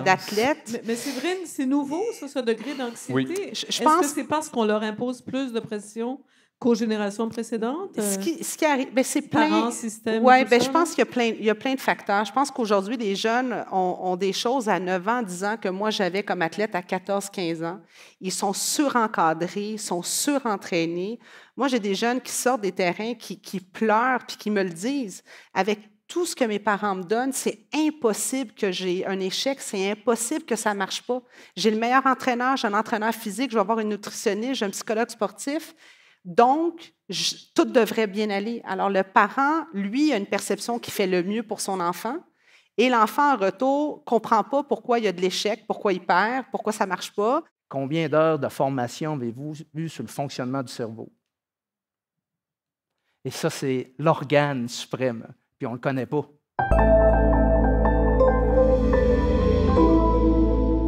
d'athlètes. Mais Séverine, c'est nouveau, ça, ce degré d'anxiété. Oui. Est-ce que c'est parce qu'on leur impose plus de pression qu'aux générations précédentes? Ce qui arrive, c'est plein. Parents, système, oui, je pense qu'il y a plein de facteurs. Je pense qu'aujourd'hui, les jeunes ont des choses à 9 ans, 10 ans que moi, j'avais comme athlète à 14, 15 ans. Ils sont surencadrés, ils sont surentraînés. Moi, j'ai des jeunes qui sortent des terrains, qui pleurent puis qui me le disent. Avec tout ce que mes parents me donnent, c'est impossible que j'ai un échec, c'est impossible que ça ne marche pas. J'ai le meilleur entraîneur, j'ai un entraîneur physique, je vais avoir une nutritionniste, j'ai un psychologue sportif. Donc, tout devrait bien aller. Alors, le parent, lui, a une perception qui fait le mieux pour son enfant. Et l'enfant, en retour, ne comprend pas pourquoi il y a de l'échec, pourquoi il perd, pourquoi ça ne marche pas. Combien d'heures de formation avez-vous eu sur le fonctionnement du cerveau? Et ça, c'est l'organe suprême. Puis on ne le connaît pas.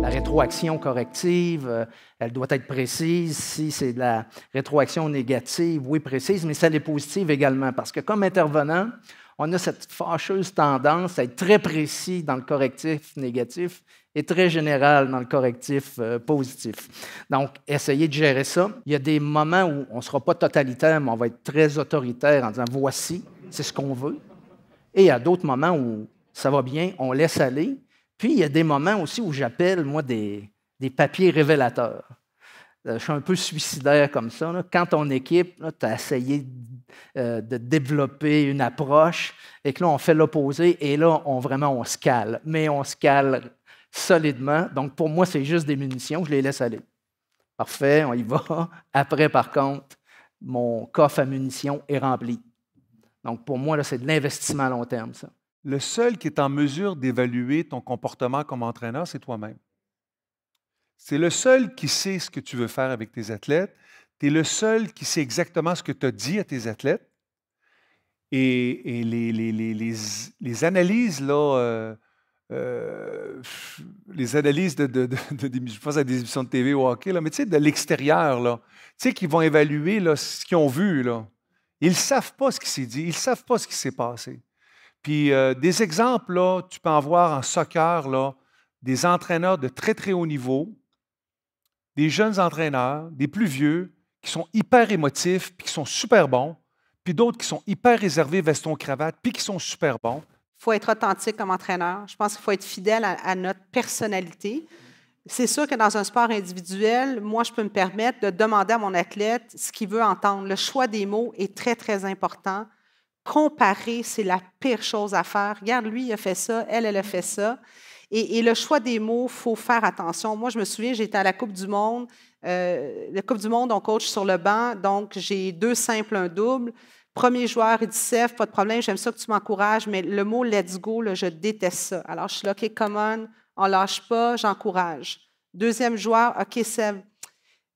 La rétroaction corrective, elle doit être précise. Si c'est de la rétroaction négative, oui, précise, mais celle est positive également. Parce que comme intervenant, on a cette fâcheuse tendance à être très précis dans le correctif négatif et très général dans le correctif positif. Donc, essayez de gérer ça. Il y a des moments où on ne sera pas totalitaire, mais on va être très autoritaire en disant « voici, c'est ce qu'on veut ». Et il y a d'autres moments où ça va bien, on laisse aller. Puis, il y a des moments aussi où j'appelle, moi, des papiers révélateurs. Je suis un peu suicidaire comme ça. Là. Quand ton équipe, tu as essayé de développer une approche et que là, on fait l'opposé et là, on se cale. Mais on se cale solidement. Donc, pour moi, c'est juste des munitions. Je les laisse aller. Parfait, on y va. Après, par contre, mon coffre à munitions est rempli. Donc, pour moi, là, c'est de l'investissement à long terme, ça. Le seul qui est en mesure d'évaluer ton comportement comme entraîneur, c'est toi-même. C'est le seul qui sait ce que tu veux faire avec tes athlètes. Tu es le seul qui sait exactement ce que tu as dit à tes athlètes. Et les analyses là, les analyses je pense à des émissions de TV au hockey, là, mais tu sais, de l'extérieur, là, tu sais, qui vont évaluer là, ce qu'ils ont vu. Là. Ils ne savent pas ce qui s'est dit, ils ne savent pas ce qui s'est passé. Puis des exemples, là, tu peux en voir en soccer, là, des entraîneurs de très, très haut niveau, des jeunes entraîneurs, des plus vieux, qui sont hyper émotifs, puis qui sont super bons, puis d'autres qui sont hyper réservés, veston-cravate, puis qui sont super bons. Il faut être authentique comme entraîneur. Je pense qu'il faut être fidèle à notre personnalité. C'est sûr que dans un sport individuel, moi, je peux me permettre de demander à mon athlète ce qu'il veut entendre. Le choix des mots est très, très important. Comparer, c'est la pire chose à faire. Regarde, lui, il a fait ça, elle a fait ça. Et le choix des mots, il faut faire attention. Moi, je me souviens, j'étais à la Coupe du Monde. La Coupe du Monde, on coach sur le banc, donc j'ai 2 simples, un double. Premier joueur, il dit Sèvres, pas de problème, j'aime ça que tu m'encourages, mais le mot let's go, là, je déteste ça. Alors, je suis là, OK, come on, on ne lâche pas, j'encourage. Deuxième joueur, OK, Sèvres,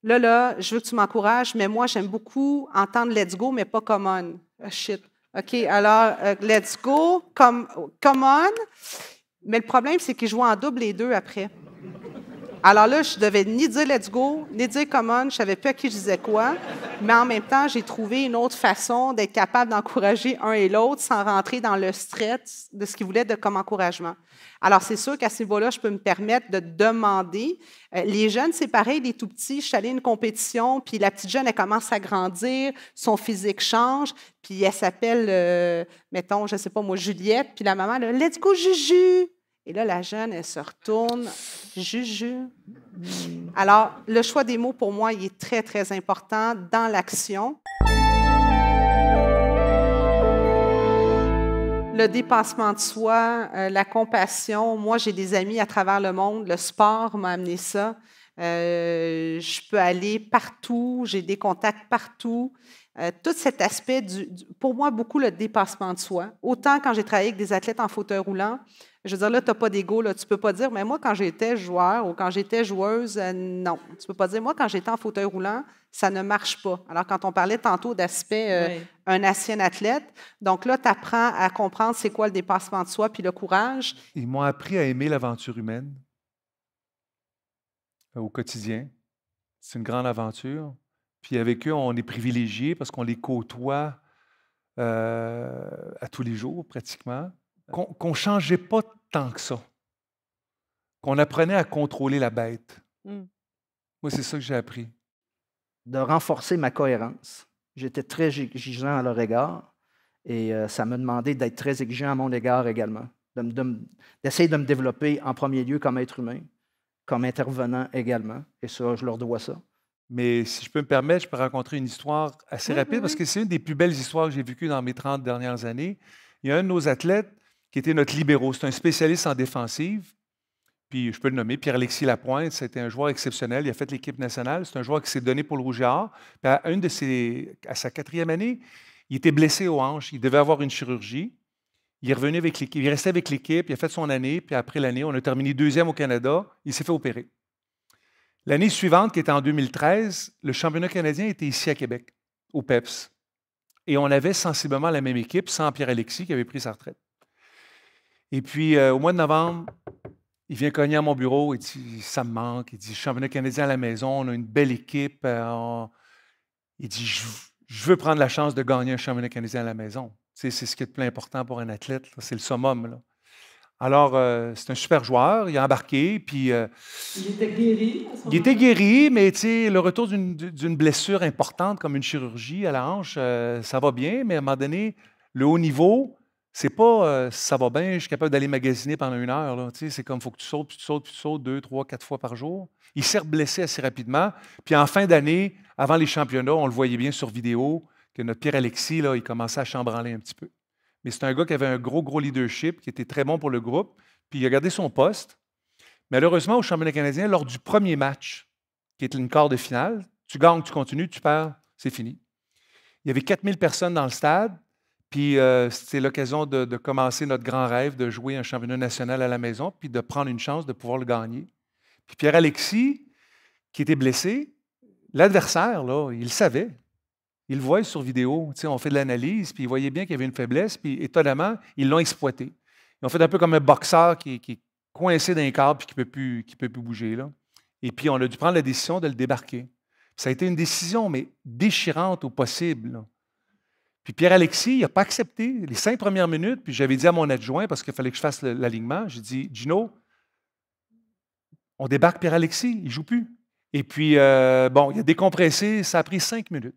là, je veux que tu m'encourages, mais moi, j'aime beaucoup entendre let's go, mais pas come on. Oh, shit. OK, alors, let's go, come on. Mais le problème, c'est qu'ils jouent en double les deux après. Alors là, je devais ni dire let's go, ni dire come on, je ne savais pas à qui je disais quoi, mais en même temps, j'ai trouvé une autre façon d'être capable d'encourager un et l'autre sans rentrer dans le stress de ce qu'ils voulaient comme encouragement. Alors, c'est sûr qu'à ce niveau-là, je peux me permettre de demander. Les jeunes, c'est pareil, les tout petits. Je suis allée à une compétition, puis la petite jeune, elle commence à grandir, son physique change, puis elle s'appelle, mettons, je ne sais pas moi, Juliette, puis la maman, là, let's go, Juju! Et là, la jeune, elle se retourne. Juju. Alors, le choix des mots, pour moi, il est très, très important dans l'action. Le dépassement de soi, la compassion. Moi, j'ai des amis à travers le monde. Le sport m'a amené ça. Je peux aller partout. J'ai des contacts partout. Tout cet aspect, pour moi, beaucoup le dépassement de soi. Autant quand j'ai travaillé avec des athlètes en fauteuil roulant, je veux dire, là, tu n'as pas d'ego, là, tu ne peux pas dire, mais moi, quand j'étais joueur ou quand j'étais joueuse, non. Tu ne peux pas dire, moi, quand j'étais en fauteuil roulant, ça ne marche pas. Alors, quand on parlait tantôt d'aspect un ancien athlète, donc là, tu apprends à comprendre c'est quoi le dépassement de soi puis le courage. Ils m'ont appris à aimer l'aventure humaine au quotidien. C'est une grande aventure. Puis avec eux, on est privilégiés parce qu'on les côtoie à tous les jours, pratiquement. Qu'on ne changeait pas tant que ça. Qu'on apprenait à contrôler la bête. Moi, c'est ça que j'ai appris. De renforcer ma cohérence. J'étais très exigeant à leur égard et ça m'a demandé d'être très exigeant à mon égard également. D'essayer de me développer en premier lieu comme être humain, comme intervenant également. Et ça, je leur dois ça. Mais si je peux me permettre, je peux raconter une histoire assez rapide parce que c'est une des plus belles histoires que j'ai vécues dans mes 30 dernières années. Il y a un de nos athlètes qui était notre libéraux. C'est un spécialiste en défensive. Puis je peux le nommer, Pierre-Alexis Lapointe. C'était un joueur exceptionnel. Il a fait l'équipe nationale. C'est un joueur qui s'est donné pour le Rouge et Or. Puis à sa 4e année, il était blessé aux hanches. Il devait avoir une chirurgie. Il est revenu avec l'équipe. Il restait avec l'équipe. Il a fait son année. Puis après l'année, on a terminé 2e au Canada. Il s'est fait opérer. L'année suivante, qui était en 2013, le championnat canadien était ici à Québec, au PEPS. Et on avait sensiblement la même équipe, sans Pierre-Alexis, qui avait pris sa retraite. Et puis, au mois de novembre, il vient cogner à mon bureau, il dit « Ça me manque ». Il dit « Championnat canadien à la maison, on a une belle équipe. » Il dit « Je veux prendre la chance de gagner un championnat canadien à la maison. » Tu sais, c'est ce qui est le plus important pour un athlète, c'est le summum, là. Alors, c'est un super joueur, il a embarqué, puis... il était guéri à ce moment-là. Il était guéri, mais le retour d'une blessure importante comme une chirurgie à la hanche, ça va bien, mais à un moment donné, le haut niveau, c'est pas ça va bien, je suis capable d'aller magasiner pendant 1 heure. Là, c'est comme il faut que tu sautes, puis tu sautes, puis tu sautes 2, 3, 4 fois par jour. Il s'est blessé assez rapidement. Puis en fin d'année, avant les championnats, on le voyait bien sur vidéo, que notre Pierre-Alexis, là, il commençait à chambranler un petit peu. Mais c'est un gars qui avait un gros leadership, qui était très bon pour le groupe, puis il a gardé son poste. Malheureusement, au championnat canadien, lors du premier match, qui est une quart de finale, tu gagnes, tu continues, tu perds, c'est fini. Il y avait 4000 personnes dans le stade, puis c'était l'occasion de commencer notre grand rêve de jouer un championnat national à la maison, puis de prendre une chance de pouvoir le gagner. Puis Pierre-Alexis, qui était blessé, l'adversaire, là, il le savait. Il le voyait sur vidéo. On fait de l'analyse, puis il voyait bien qu'il y avait une faiblesse, puis étonnamment, ils l'ont exploité. Ils ont fait un peu comme un boxeur qui est coincé dans un câble et qui peut plus bouger. Là. Et puis, on a dû prendre la décision de le débarquer. Ça a été une décision, mais déchirante au possible. Là. Puis Pierre-Alexis, il n'a pas accepté les 5 premières minutes. Puis j'avais dit à mon adjoint, parce qu'il fallait que je fasse l'alignement, j'ai dit, Gino, on débarque Pierre-Alexis, il ne joue plus. Et puis, bon, il a décompressé, ça a pris 5 minutes.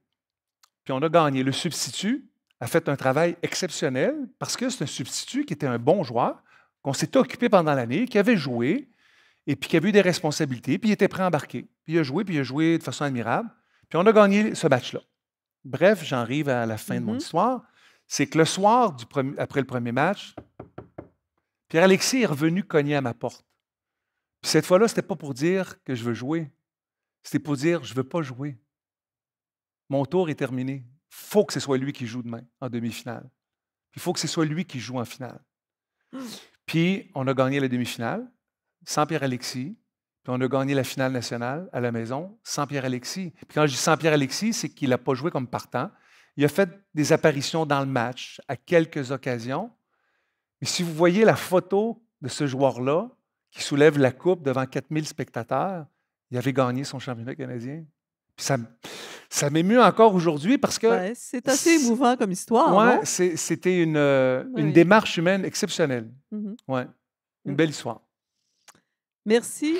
Puis on a gagné. Le substitut a fait un travail exceptionnel parce que c'est un substitut qui était un bon joueur, qu'on s'était occupé pendant l'année, qui avait joué, et puis qui avait eu des responsabilités, puis il était prêt à embarquer. Puis il a joué de façon admirable. Puis on a gagné ce match-là. Bref, j'en arrive à la fin de mon histoire. C'est que le soir, après le premier match, Pierre-Alexis est revenu cogner à ma porte. Puis cette fois-là, ce n'était pas pour dire que je veux jouer. C'était pour dire je ne veux pas jouer. Mon tour est terminé. Il faut que ce soit lui qui joue demain en demi-finale. Il faut que ce soit lui qui joue en finale. Puis on a gagné la demi-finale sans Pierre-Alexis. Puis on a gagné la finale nationale à la maison sans Pierre-Alexis. Puis quand je dis sans Pierre-Alexis, c'est qu'il n'a pas joué comme partant. Il a fait des apparitions dans le match à quelques occasions. Mais si vous voyez la photo de ce joueur-là qui soulève la coupe devant 4000 spectateurs, il avait gagné son championnat canadien. Puis ça m'émeut encore aujourd'hui parce que... Ouais, c'est assez émouvant comme histoire, Ouais, non? c'était une Oui. démarche humaine exceptionnelle. Mhm. Ouais, une belle histoire. Merci.